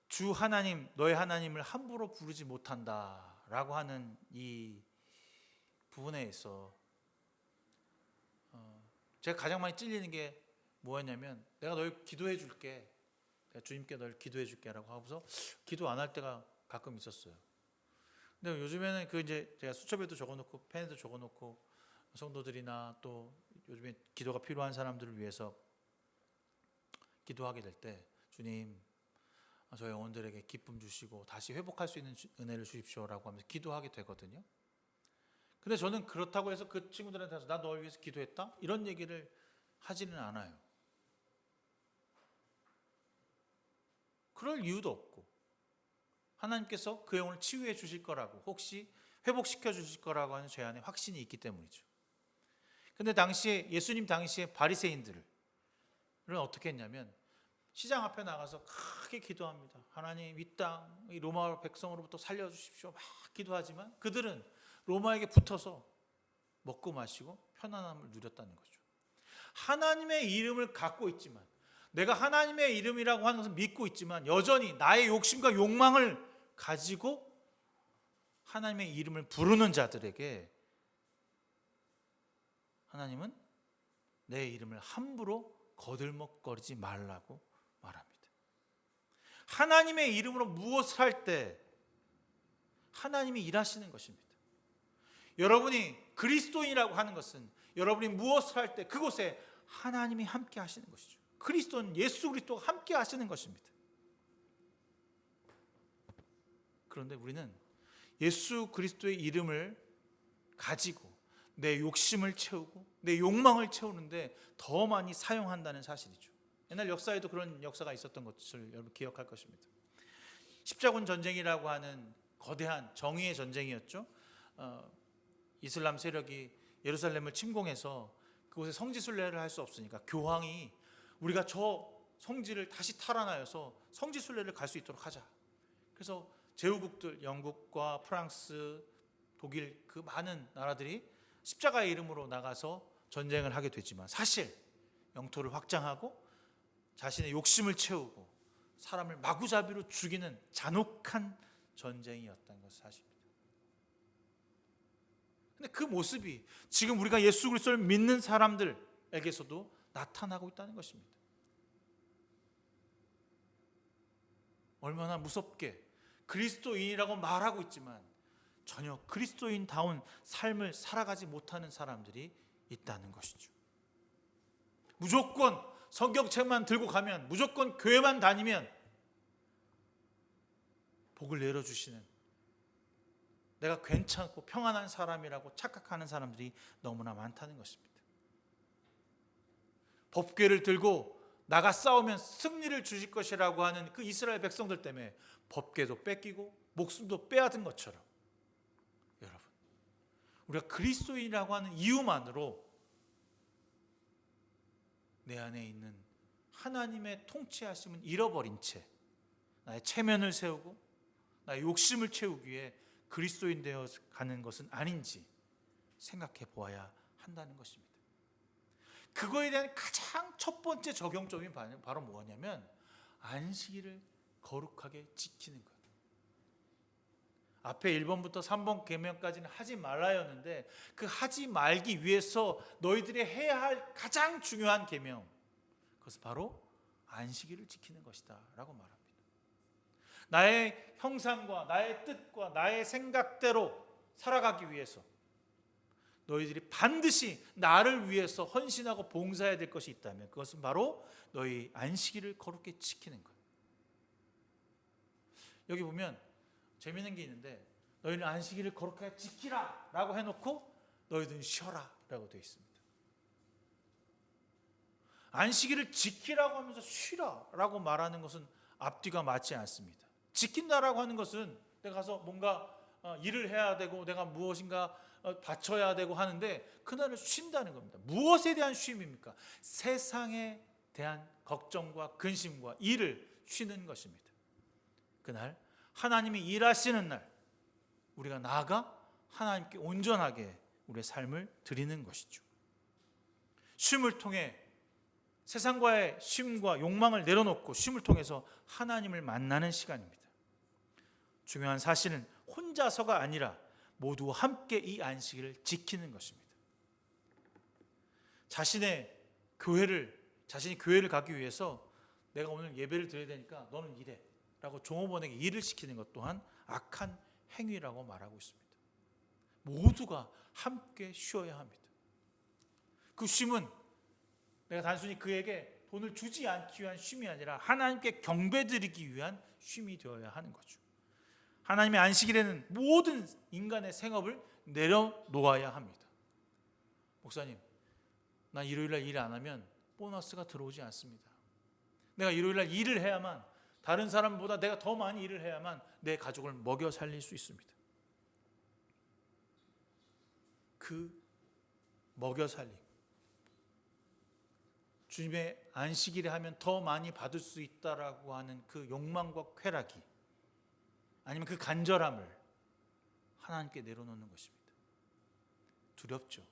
주 하나님, 너의 하나님을 함부로 부르지 못한다라고 하는 이 부분에 있어 제가 가장 많이 찔리는 게 뭐였냐면 내가 널 기도해 줄게. 내가 주님께 널 기도해 줄게 라고 하고서 기도 안 할 때가 가끔 있었어요. 근데 요즘에는 그 이제 제가 수첩에도 적어놓고 펜에도 적어놓고 성도들이나 또 요즘에 기도가 필요한 사람들을 위해서 기도하게 될 때 주님 저희 영혼들에게 기쁨 주시고 다시 회복할 수 있는 은혜를 주십시오라고 하면서 기도하게 되거든요. 근데 저는 그렇다고 해서 그 친구들한테 나 너를 위해서 기도했다? 이런 얘기를 하지는 않아요. 그럴 이유도 없고 하나님께서 그 영혼을 치유해 주실 거라고 혹시 회복시켜 주실 거라고 하는 제 안에 확신이 있기 때문이죠. 근데 당시에 예수님 당시에 바리새인들은 어떻게 했냐면 시장 앞에 나가서 크게 기도합니다. 하나님 이 땅 이 로마 백성으로부터 살려주십시오 막 기도하지만 그들은 로마에게 붙어서 먹고 마시고 편안함을 누렸다는 거죠. 하나님의 이름을 갖고 있지만 내가 하나님의 이름이라고 하는 것을 믿고 있지만 여전히 나의 욕심과 욕망을 가지고 하나님의 이름을 부르는 자들에게 하나님은 내 이름을 함부로 거들먹거리지 말라고 말합니다. 하나님의 이름으로 무엇을 할 때 하나님이 일하시는 것입니다. 여러분이 그리스도인이라고 하는 것은 여러분이 무엇을 할 때 그곳에 하나님이 함께 하시는 것이죠. 그리스도는 예수 그리스도가 함께 하시는 것입니다. 그런데 우리는 예수 그리스도의 이름을 가지고 내 욕심을 채우고 내 욕망을 채우는데 더 많이 사용한다는 사실이죠. 옛날 역사에도 그런 역사가 있었던 것을 여러분 기억할 것입니다. 십자군 전쟁이라고 하는 거대한 정의의 전쟁이었죠. 이슬람 세력이 예루살렘을 침공해서 그곳에 성지순례를 할 수 없으니까 교황이 우리가 저 성지를 다시 탈환하여서 성지순례를 갈 수 있도록 하자. 그래서 제후국들 영국과 프랑스, 독일 그 많은 나라들이 십자가의 이름으로 나가서 전쟁을 하게 되지만 사실 영토를 확장하고 자신의 욕심을 채우고 사람을 마구잡이로 죽이는 잔혹한 전쟁이었다는 것을 사실입니다. 근데 그 모습이 지금 우리가 예수 그리스도를 믿는 사람들에게서도 나타나고 있다는 것입니다. 얼마나 무섭게 그리스도인이라고 말하고 있지만 전혀 그리스도인다운 삶을 살아가지 못하는 사람들이 있다는 것이죠. 무조건 성경책만 들고 가면 무조건 교회만 다니면 복을 내려주시는 내가 괜찮고 평안한 사람이라고 착각하는 사람들이 너무나 많다는 것입니다. 법궤를 들고 나가 싸우면 승리를 주실 것이라고 하는 그 이스라엘 백성들 때문에 법궤도 뺏기고 목숨도 빼앗은 것처럼 여러분 우리가 그리스도인이라고 하는 이유만으로 내 안에 있는 하나님의 통치하심은 잃어버린 채 나의 체면을 세우고 나의 욕심을 채우기 위해 그리스도인 되어 가는 것은 아닌지 생각해 보아야 한다는 것입니다. 그거에 대한 가장 첫 번째 적용점이 바로 뭐냐면 안식일을 거룩하게 지키는 것. 앞에 1번부터 3번 계명까지는 하지 말라였는데 그 하지 말기 위해서 너희들이 해야 할 가장 중요한 계명 그것은 바로 안식일을 지키는 것이다 라고 말합니다. 나의 형상과 나의 뜻과 나의 생각대로 살아가기 위해서 너희들이 반드시 나를 위해서 헌신하고 봉사해야 될 것이 있다면 그것은 바로 너희 안식일을 거룩히 지키는 것. 여기 보면 재미있는 게 있는데 너희는 안식일을 거룩하게 지키라 라고 해놓고 너희들은 쉬어라 라고 되어 있습니다. 안식일을 지키라고 하면서 쉬라 라고 말하는 것은 앞뒤가 맞지 않습니다. 지킨다라고 하는 것은 내가 가서 뭔가 일을 해야 되고 내가 무엇인가 바쳐야 되고 하는데 그날을 쉰다는 겁니다. 무엇에 대한 쉼입니까? 세상에 대한 걱정과 근심과 일을 쉬는 것입니다. 그날 하나님이 일하시는 날 우리가 나아가 하나님께 온전하게 우리의 삶을 드리는 것이죠. 쉼을 통해 세상과의 쉼과 욕망을 내려놓고 쉼을 통해서 하나님을 만나는 시간입니다. 중요한 사실은 혼자서가 아니라 모두 함께 이 안식일을 지키는 것입니다. 자신이 교회를 가기 위해서 내가 오늘 예배를 드려야 되니까 너는 일해 라고 종업원에게 일을 시키는 것 또한 악한 행위라고 말하고 있습니다. 모두가 함께 쉬어야 합니다. 그 쉼은 내가 단순히 그에게 돈을 주지 않기 위한 쉼이 아니라 하나님께 경배드리기 위한 쉼이 되어야 하는 거죠. 하나님의 안식일에는 모든 인간의 생업을 내려놓아야 합니다. 목사님, 나 일요일날 일 안 하면 보너스가 들어오지 않습니다. 내가 일요일날 일을 해야만, 다른 사람보다 내가 더 많이 일을 해야만 내 가족을 먹여 살릴 수 있습니다. 그 먹여 살림, 주님의 안식일에 하면 더 많이 받을 수 있다라고 하는 그 욕망과 쾌락이, 아니면 그 간절함을 하나님께 내려놓는 것입니다. 두렵죠.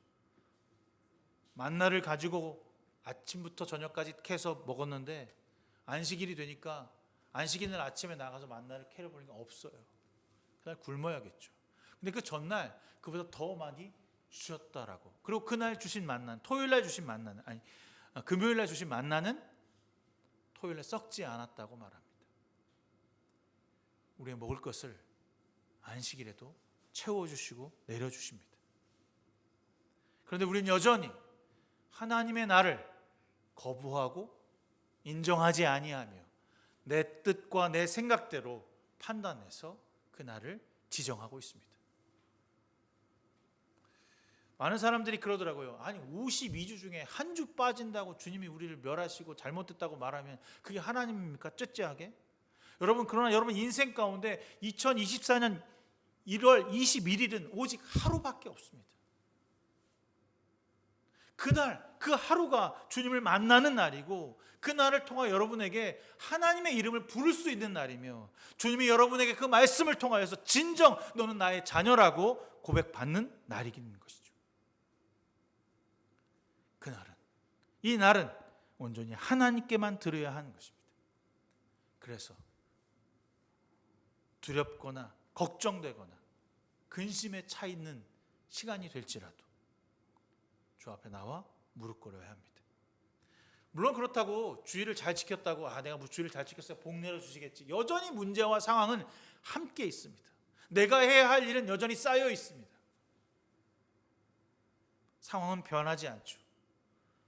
만나를 가지고 아침부터 저녁까지 캐서 먹었는데 안식일이 되니까 안식일날 아침에 나가서 만나를 캐러 보니까 없어요. 그날 굶어야겠죠. 근데 그 전날 그보다 더 많이 주셨다라고. 그리고 그날 주신 만나는, 토요일날 주신 만나는, 아니 금요일날 주신 만나는 토요일날 썩지 않았다고 말합니다. 우리의 먹을 것을 안식일에도 채워주시고 내려주십니다. 그런데 우리는 여전히 하나님의 날을 거부하고 인정하지 아니하며 내 뜻과 내 생각대로 판단해서 그 날을 지정하고 있습니다. 많은 사람들이 그러더라고요. 아니 52주 중에 한 주 빠진다고 주님이 우리를 멸하시고 잘못됐다고 말하면 그게 하나님입니까? 쨉쨉하게? 여러분, 그러나 여러분 인생 가운데 2024년 1월 21일은 오직 하루밖에 없습니다. 그날, 그 하루가 주님을 만나는 날이고, 그 날을 통하여 여러분에게 하나님의 이름을 부를 수 있는 날이며, 주님이 여러분에게 그 말씀을 통하여서 진정 너는 나의 자녀라고 고백받는 날이긴 것이죠. 그날은, 이 날은 온전히 하나님께만 드려야 하는 것입니다. 그래서 두렵거나 걱정되거나 근심에 차 있는 시간이 될지라도 주 앞에 나와 무릎 꿇어야 합니다. 물론 그렇다고 주의를 잘 지켰다고 내가 주의를 잘 지켰어요 복 내려주시겠지. 여전히 문제와 상황은 함께 있습니다. 내가 해야 할 일은 여전히 쌓여 있습니다. 상황은 변하지 않죠.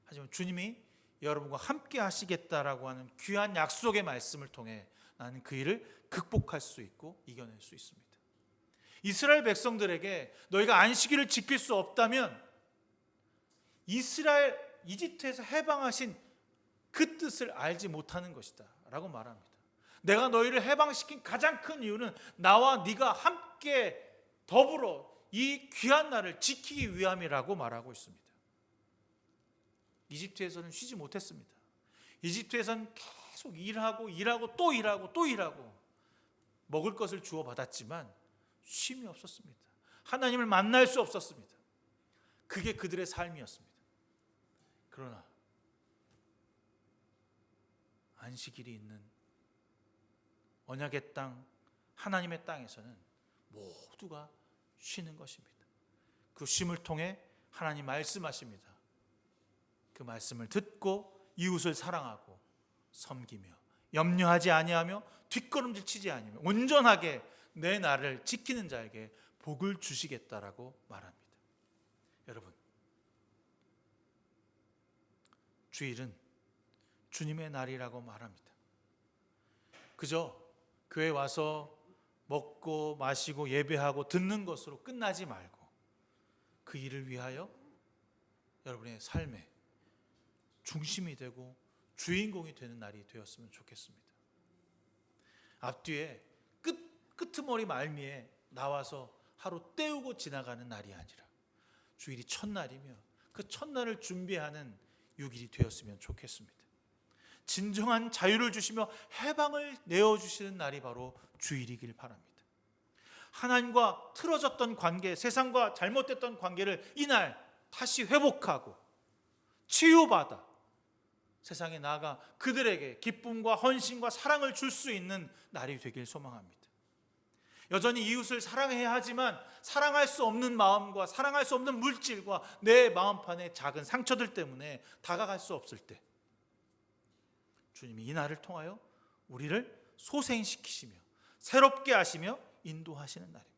하지만 주님이 여러분과 함께 하시겠다라고 하는 귀한 약속의 말씀을 통해 나는 그 일을 극복할 수 있고 이겨낼 수 있습니다. 이스라엘 백성들에게 너희가 안식일을 지킬 수 없다면 이집트에서 해방하신 그 뜻을 알지 못하는 것이다 라고 말합니다. 내가 너희를 해방시킨 가장 큰 이유는 나와 네가 함께 더불어 이 귀한 날을 지키기 위함이라고 말하고 있습니다. 이집트에서는 쉬지 못했습니다. 이집트에서는 계속 일하고 또 일하고 먹을 것을 주어 받았지만 쉼이 없었습니다. 하나님을 만날 수 없었습니다. 그게 그들의 삶이었습니다. 그러나 안식일이 있는 언약의 땅, 하나님의 땅에서는 모두가 쉬는 것입니다. 그 쉼을 통해 하나님 말씀하십니다. 그 말씀을 듣고 이웃을 사랑하고 섬기며 염려하지 아니하며 뒷걸음질 치지 아니하며 온전하게 내 나를 지키는 자에게 복을 주시겠다라고 말합니다. 여러분, 주일은 주님의 날이라고 말합니다. 그저 교회 와서 먹고 마시고 예배하고 듣는 것으로 끝나지 말고 그 일을 위하여 여러분의 삶의 중심이 되고 주인공이 되는 날이 되었으면 좋겠습니다. 앞뒤에 끄트머리 말미에 나와서 하루 때우고 지나가는 날이 아니라 주일이 첫날이며 그 첫날을 준비하는 6일이 되었으면 좋겠습니다. 진정한 자유를 주시며 해방을 내어주시는 날이 바로 주일이길 바랍니다. 하나님과 틀어졌던 관계, 세상과 잘못됐던 관계를 이날 다시 회복하고 치유받아 세상에 나아가 그들에게 기쁨과 헌신과 사랑을 줄 수 있는 날이 되길 소망합니다. 여전히 이웃을 사랑해야 하지만 사랑할 수 없는 마음과 사랑할 수 없는 물질과 내 마음판의 작은 상처들 때문에 다가갈 수 없을 때 주님이 이 날을 통하여 우리를 소생시키시며 새롭게 하시며 인도하시는 날입니다.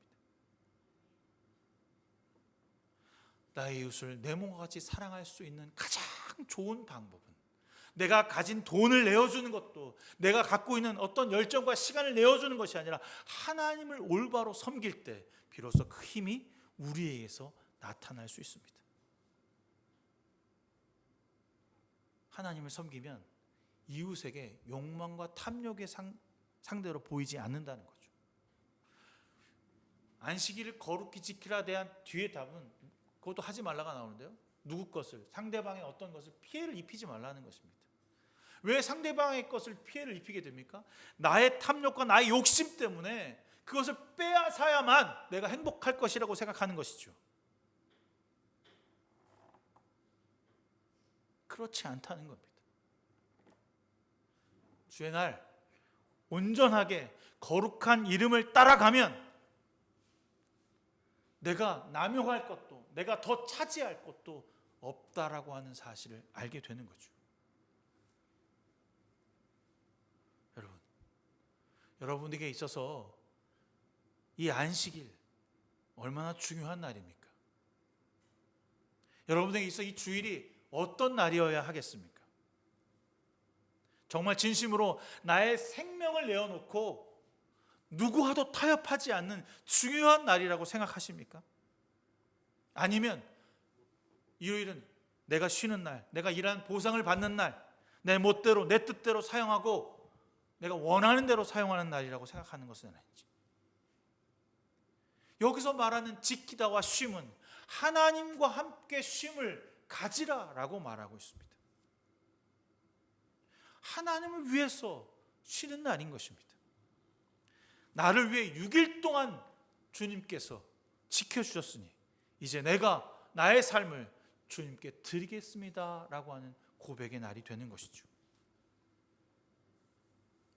나의 이웃을 내 몸과 같이 사랑할 수 있는 가장 좋은 방법은 내가 가진 돈을 내어주는 것도, 내가 갖고 있는 어떤 열정과 시간을 내어주는 것이 아니라 하나님을 올바로 섬길 때 비로소 그 힘이 우리에게서 나타날 수 있습니다. 하나님을 섬기면 이웃에게 욕망과 탐욕의 상대로 보이지 않는다는 거죠. 안식일을 거룩히 지키라 대한 뒤에 답은 그것도 하지 말라가 나오는데요. 누구 것을, 상대방의 어떤 것을 피해를 입히지 말라는 것입니다. 왜 상대방의 것을 피해를 입히게 됩니까? 나의 탐욕과 나의 욕심 때문에 그것을 빼앗아야만 내가 행복할 것이라고 생각하는 것이죠. 그렇지 않다는 겁니다. 주의 날 온전하게 거룩한 이름을 따라가면 내가 남용할 것도, 내가 더 차지할 것도 없다라고 하는 사실을 알게 되는 거죠. 여러분에게 있어서 이 안식일 얼마나 중요한 날입니까? 여러분에게 있어 이 주일이 어떤 날이어야 하겠습니까? 정말 진심으로 나의 생명을 내어놓고 누구와도 타협하지 않는 중요한 날이라고 생각하십니까? 아니면 일요일은 내가 쉬는 날, 내가 일한 보상을 받는 날, 내 멋대로 내 뜻대로 사용하고 내가 원하는 대로 사용하는 날이라고 생각하는 것은 아닌지. 여기서 말하는 지키다와 쉼은 하나님과 함께 쉼을 가지라라고 말하고 있습니다. 하나님을 위해서 쉬는 날인 것입니다. 나를 위해 6일 동안 주님께서 지켜주셨으니 이제 내가 나의 삶을 주님께 드리겠습니다 라고 하는 고백의 날이 되는 것이죠.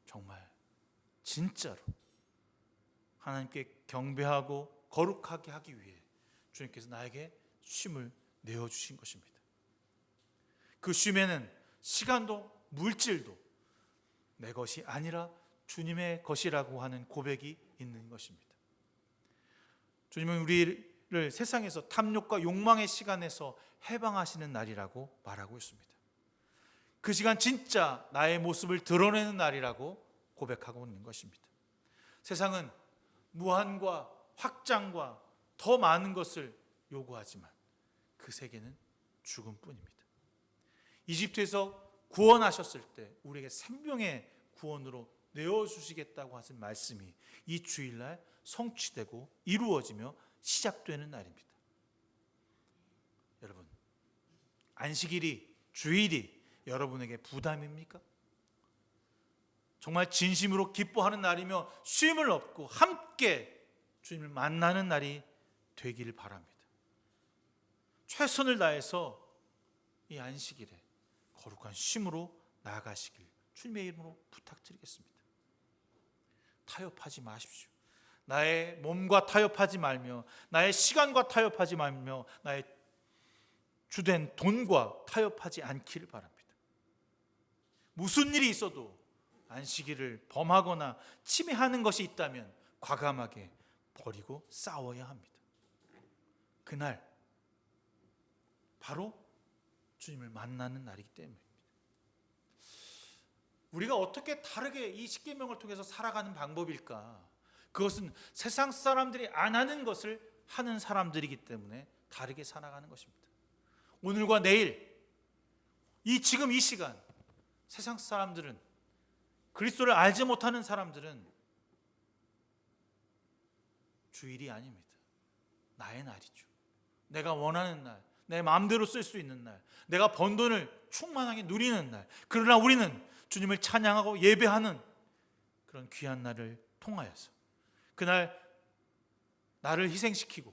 정말 진짜로 하나님께 경배하고 거룩하게 하기 위해 주님께서 나에게 쉼을 내어주신 것입니다. 그 쉼에는 시간도 물질도 내 것이 아니라 주님의 것이라고 하는 고백이 있는 것입니다. 주님은 우리를 세상에서 탐욕과 욕망의 시간에서 해방하시는 날이라고 말하고 있습니다. 그 시간 진짜 나의 모습을 드러내는 날이라고 고백하고 있는 것입니다. 세상은 무한과 확장과 더 많은 것을 요구하지만 그 세계는 죽음뿐입니다. 이집트에서 구원하셨을 때 우리에게 생명의 구원으로 내어주시겠다고 하신 말씀이 이 주일날 성취되고 이루어지며 시작되는 날입니다. 여러분, 안식일이, 주일이 여러분에게 부담입니까? 정말 진심으로 기뻐하는 날이며 쉼을 얻고 함께 주님을 만나는 날이 되기를 바랍니다. 최선을 다해서 이 안식일에 거룩한 쉼으로 나아가시길 주님의 이름으로 부탁드리겠습니다. 타협하지 마십시오. 나의 몸과 타협하지 말며 나의 시간과 타협하지 말며 나의 주된 돈과 타협하지 않기를 바랍니다. 무슨 일이 있어도 안식일을 범하거나 침해하는 것이 있다면 과감하게 버리고 싸워야 합니다. 그날 바로 주님을 만나는 날이기 때문입니다. 우리가 어떻게 다르게 이 십계명을 통해서 살아가는 방법일까? 그것은 세상 사람들이 안 하는 것을 하는 사람들이기 때문에 다르게 살아가는 것입니다. 오늘과 내일, 지금 이 시간 세상 사람들은, 그리스도를 알지 못하는 사람들은 주일이 아닙니다. 나의 날이죠. 내가 원하는 날, 내 마음대로 쓸 수 있는 날, 내가 번 돈을 충만하게 누리는 날. 그러나 우리는 주님을 찬양하고 예배하는 그런 귀한 날을 통하여서 그날 나를 희생시키고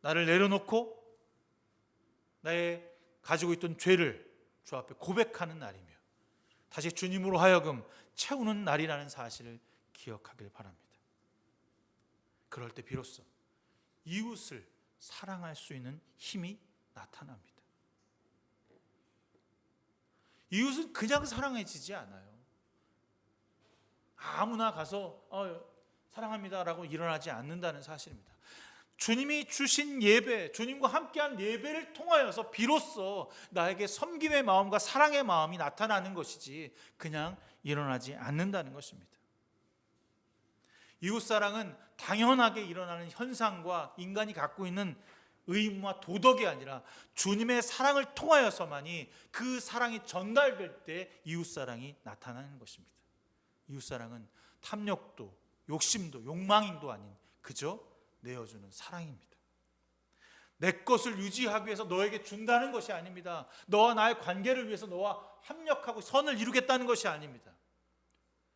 나를 내려놓고 나의 가지고 있던 죄를 주 앞에 고백하는 날이며 다시 주님으로 하여금 채우는 날이라는 사실을 기억하길 바랍니다. 그럴 때 비로소 이웃을 사랑할 수 있는 힘이 나타납니다. 이웃은 그냥 사랑해지지 않아요. 아무나 가서 사랑합니다라고 일어나지 않는다는 사실입니다. 주님이 주신 예배, 주님과 함께한 예배를 통하여서 비로소 나에게 섬김의 마음과 사랑의 마음이 나타나는 것이지 그냥 일어나지 않는다는 것입니다. 이웃사랑은 당연하게 일어나는 현상과 인간이 갖고 있는 의무와 도덕이 아니라 주님의 사랑을 통하여서만이 그 사랑이 전달될 때 이웃사랑이 나타나는 것입니다. 이웃사랑은 탐욕도 욕심도 욕망도 아닌 그저 내어주는 사랑입니다. 내 것을 유지하기 위해서 너에게 준다는 것이 아닙니다. 너와 나의 관계를 위해서 너와 합력하고 선을 이루겠다는 것이 아닙니다.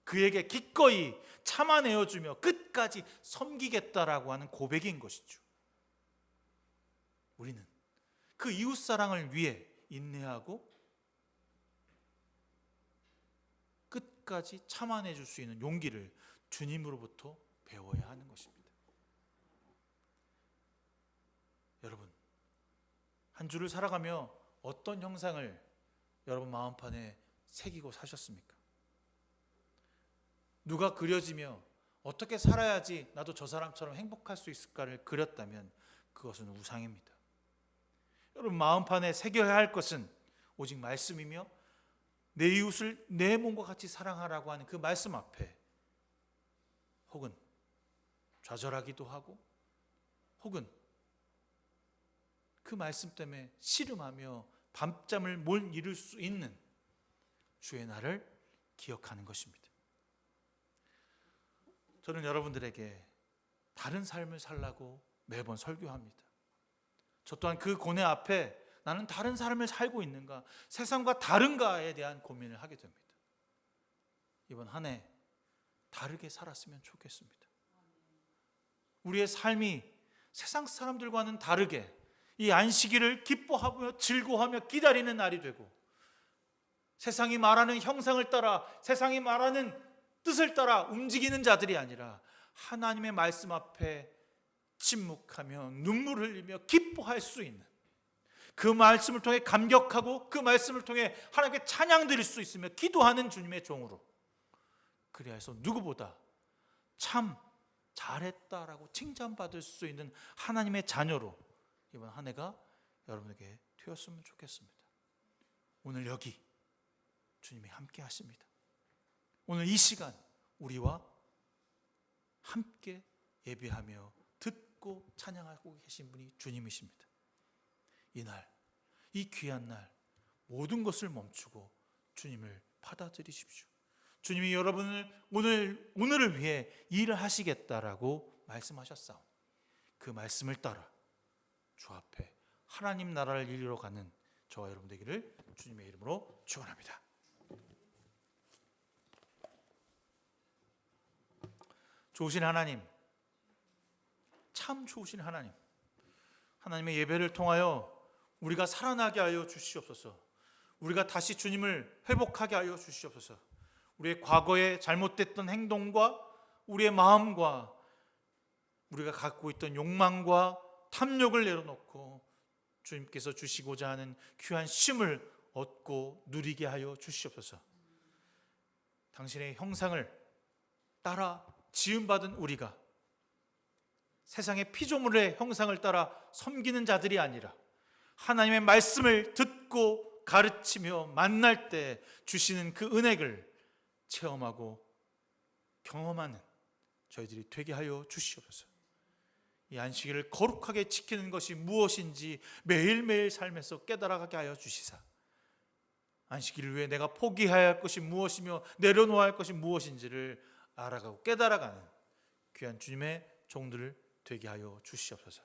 그에게 기꺼이 참아내어주며 끝까지 섬기겠다라고 하는 고백인 것이죠. 우리는 그 이웃사랑을 위해 인내하고 끝까지 참아내줄 수 있는 용기를 주님으로부터 배워야 하는 것입니다. 여러분, 한 주를 살아가며 어떤 형상을 여러분 마음판에 새기고 사셨습니까? 누가 그려지며 어떻게 살아야지 나도 저 사람처럼 행복할 수 있을까를 그렸다면 그것은 우상입니다. 여러분 마음판에 새겨야 할 것은 오직 말씀이며 내 이웃을 내 몸과 같이 사랑하라고 하는 그 말씀 앞에 혹은 좌절하기도 하고 혹은 그 말씀 때문에 씨름하며 밤잠을 못 이룰 수 있는 주의 날을 기억하는 것입니다. 저는 여러분들에게 다른 삶을 살라고 매번 설교합니다. 저 또한 그 고뇌 앞에 나는 다른 삶을 살고 있는가, 세상과 다른가에 대한 고민을 하게 됩니다. 이번 한 해 다르게 살았으면 좋겠습니다. 우리의 삶이 세상 사람들과는 다르게 이 안식일을 기뻐하며 즐거워하며 기다리는 날이 되고 세상이 말하는 형상을 따라 세상이 말하는 뜻을 따라 움직이는 자들이 아니라 하나님의 말씀 앞에 침묵하며 눈물을 흘리며 기뻐할 수 있는 그 말씀을 통해 감격하고 그 말씀을 통해 하나님께 찬양 드릴 수 있으며 기도하는 주님의 종으로 그래야 해서 누구보다 참 잘했다라고 칭찬받을 수 있는 하나님의 자녀로 이번 한 해가 여러분에게 되었으면 좋겠습니다. 오늘 여기 주님이 함께 하십니다. 오늘 이 시간 우리와 함께 예배하며 듣고 찬양하고 계신 분이 주님이십니다. 이날, 이 귀한 날 모든 것을 멈추고 주님을 받아들이십시오. 주님이 여러분을 오늘을 위해 일을 하시겠다라고 말씀하셨사오니 그 말씀을 따라 주 앞에 하나님 나라를 이루러 가는 저와 여러분 되기를 주님의 이름으로 축원합니다. 좋으신 하나님, 참 좋으신 하나님, 하나님의 예배를 통하여 우리가 살아나게 하여 주시옵소서. 우리가 다시 주님을 회복하게 하여 주시옵소서. 우리의 과거의 잘못됐던 행동과 우리의 마음과 우리가 갖고 있던 욕망과 탐욕을 내려놓고 주님께서 주시고자 하는 귀한 쉼을 얻고 누리게 하여 주시옵소서. 당신의 형상을 따라 지음받은 우리가 세상의 피조물의 형상을 따라 섬기는 자들이 아니라 하나님의 말씀을 듣고 가르치며 만날 때 주시는 그 은혜를 체험하고 경험하는 저희들이 되게 하여 주시옵소서. 이 안식일을 거룩하게 지키는 것이 무엇인지 매일매일 삶에서 깨달아가게 하여 주시사 안식일을 위해 내가 포기해야 할 것이 무엇이며 내려놓아야 할 것이 무엇인지를 알아가고 깨달아가는 귀한 주님의 종들 되게 하여 주시옵소서.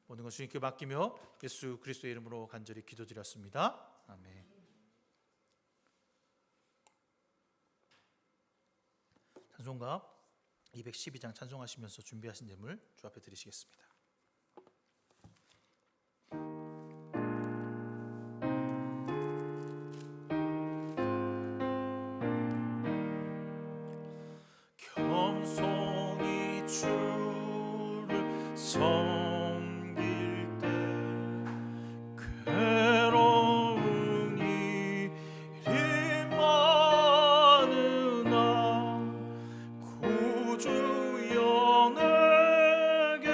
모든 것 주님께 맡기며 예수 그리스도의 이름으로 간절히 기도드렸습니다. 아멘. 찬송가 212장 찬송하시면서 준비하신 예물 주 앞에 드리시겠습니다. 겸손히 주를 섬길 때 괴로운 일이 많으나 구주 영에게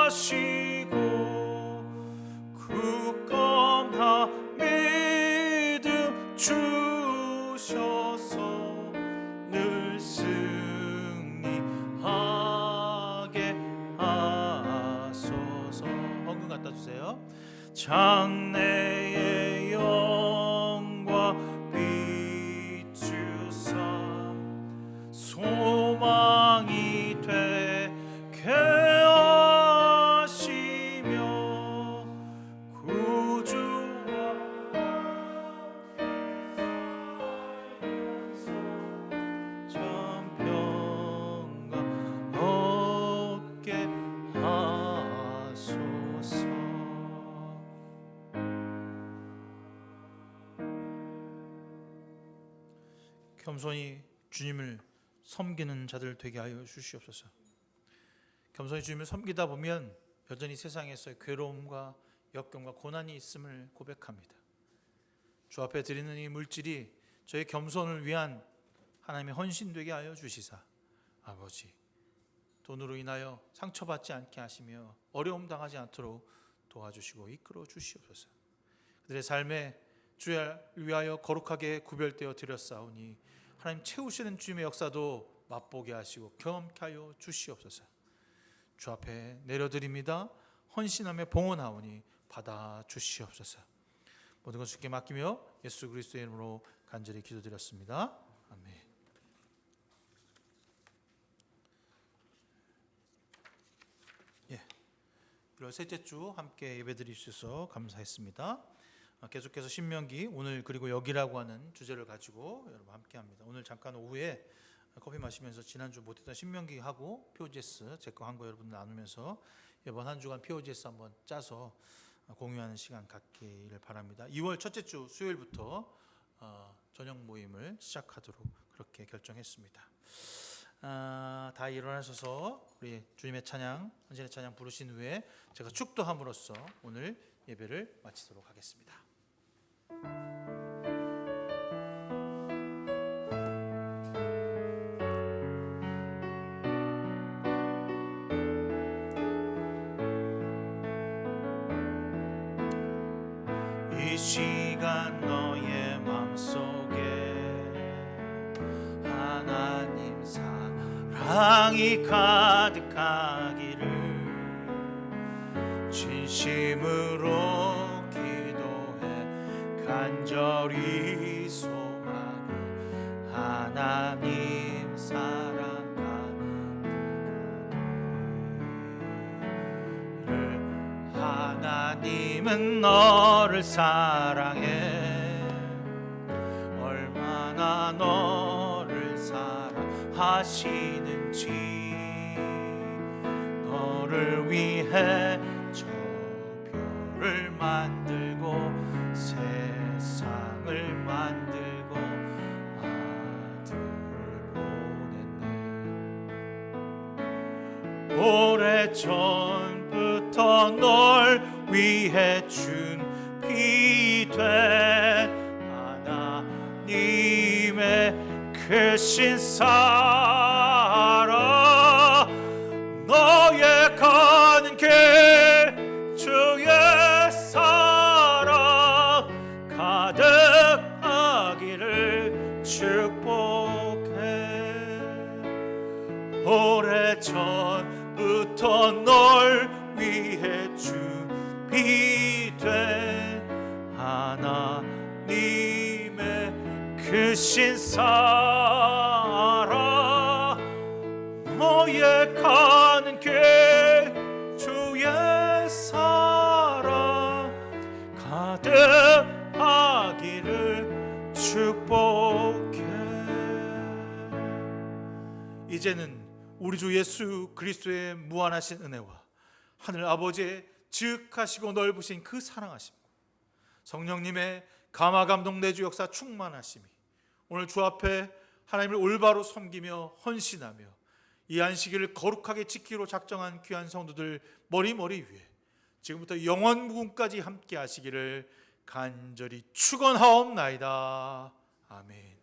하시고 굳건한 믿음 주셔서 늘 승리하게 하소서. 헌금 갖다 주세요. 장래의 영광 비추사 소망이 되게 하시며 구주와 참평강 얻게 하소서. 겸손히 주님을 섬기는 자들 되게 하여 주시옵소서. 겸손히 주님을 섬기다 보면 여전히 세상에서 괴로움과 역경과 고난이 있음을 고백합니다. 주 앞에 드리는 이 물질이 저의 겸손을 위한 하나님의 헌신 되게 하여 주시사 아버지 돈으로 인하여 상처받지 않게 하시며 어려움 당하지 않도록 도와주시고 이끌어 주시옵소서. 그들의 삶에 주를 위하여 거룩하게 구별되어 드렸사오니 하나님 채우시는 주님의 역사도 맛보게 하시고 경험케 하여 주시옵소서. 주 앞에 내려드립니다. 헌신하며 봉헌하오니 받아 주시옵소서. 모든 것을 주께 맡기며 예수 그리스도의 이름으로 간절히 기도드렸습니다. 아멘. 예, 1월 셋째 주 함께 예배드릴 수 있어서 감사했습니다. 계속해서 신명기 오늘 그리고 여기라고 하는 주제를 가지고 여러분 함께합니다. 오늘 잠깐 오후에 커피 마시면서 지난주 못했던 신명기 하고 POGS 제 거 한 거 여러분 나누면서 이번 한 주간 POGS 한번 짜서 공유하는 시간 갖기를 바랍니다. 2월 첫째 주 수요일부터 저녁 모임을 시작하도록 그렇게 결정했습니다. 다 일어나셔서 우리 주님의 찬양, 헌신의 찬양 부르신 후에 제가 축도함으로써 오늘 예배를 마치도록 하겠습니다. 이 시간 너의 맘속에 하나님 사랑이 가득하기를 진심으로 기도해 간절히 소망해 하나님 사랑 가득하기를. 하나님은 너를 사랑해 얼마나 너를 사랑하시는지 너를 위해 저 별을 만들고 세상을 만들고 아들을 보냈네. 오래전부터 널 위해 준비된 하나님의 크신 사랑 너의 가는 길 주의 사랑 가득하기를 축복해. 오래전부터 널 위해 준비된 하나님의 크신 사랑 너의 가는 길 주의 사랑 가득하기를 축복해. 이제는 우리 주 예수 그리스도의 무한하신 은혜와 하늘 아버지의 지극하시고 넓으신 그 사랑하심과 성령님의 감화 감동 내주 역사 충만하심이 오늘 주 앞에 하나님을 올바로 섬기며 헌신하며 이 안식일을 거룩하게 지키기로 작정한 귀한 성도들 머리머리 위에 지금부터 영원 무궁까지 함께 하시기를 간절히 축원하옵나이다. 아멘.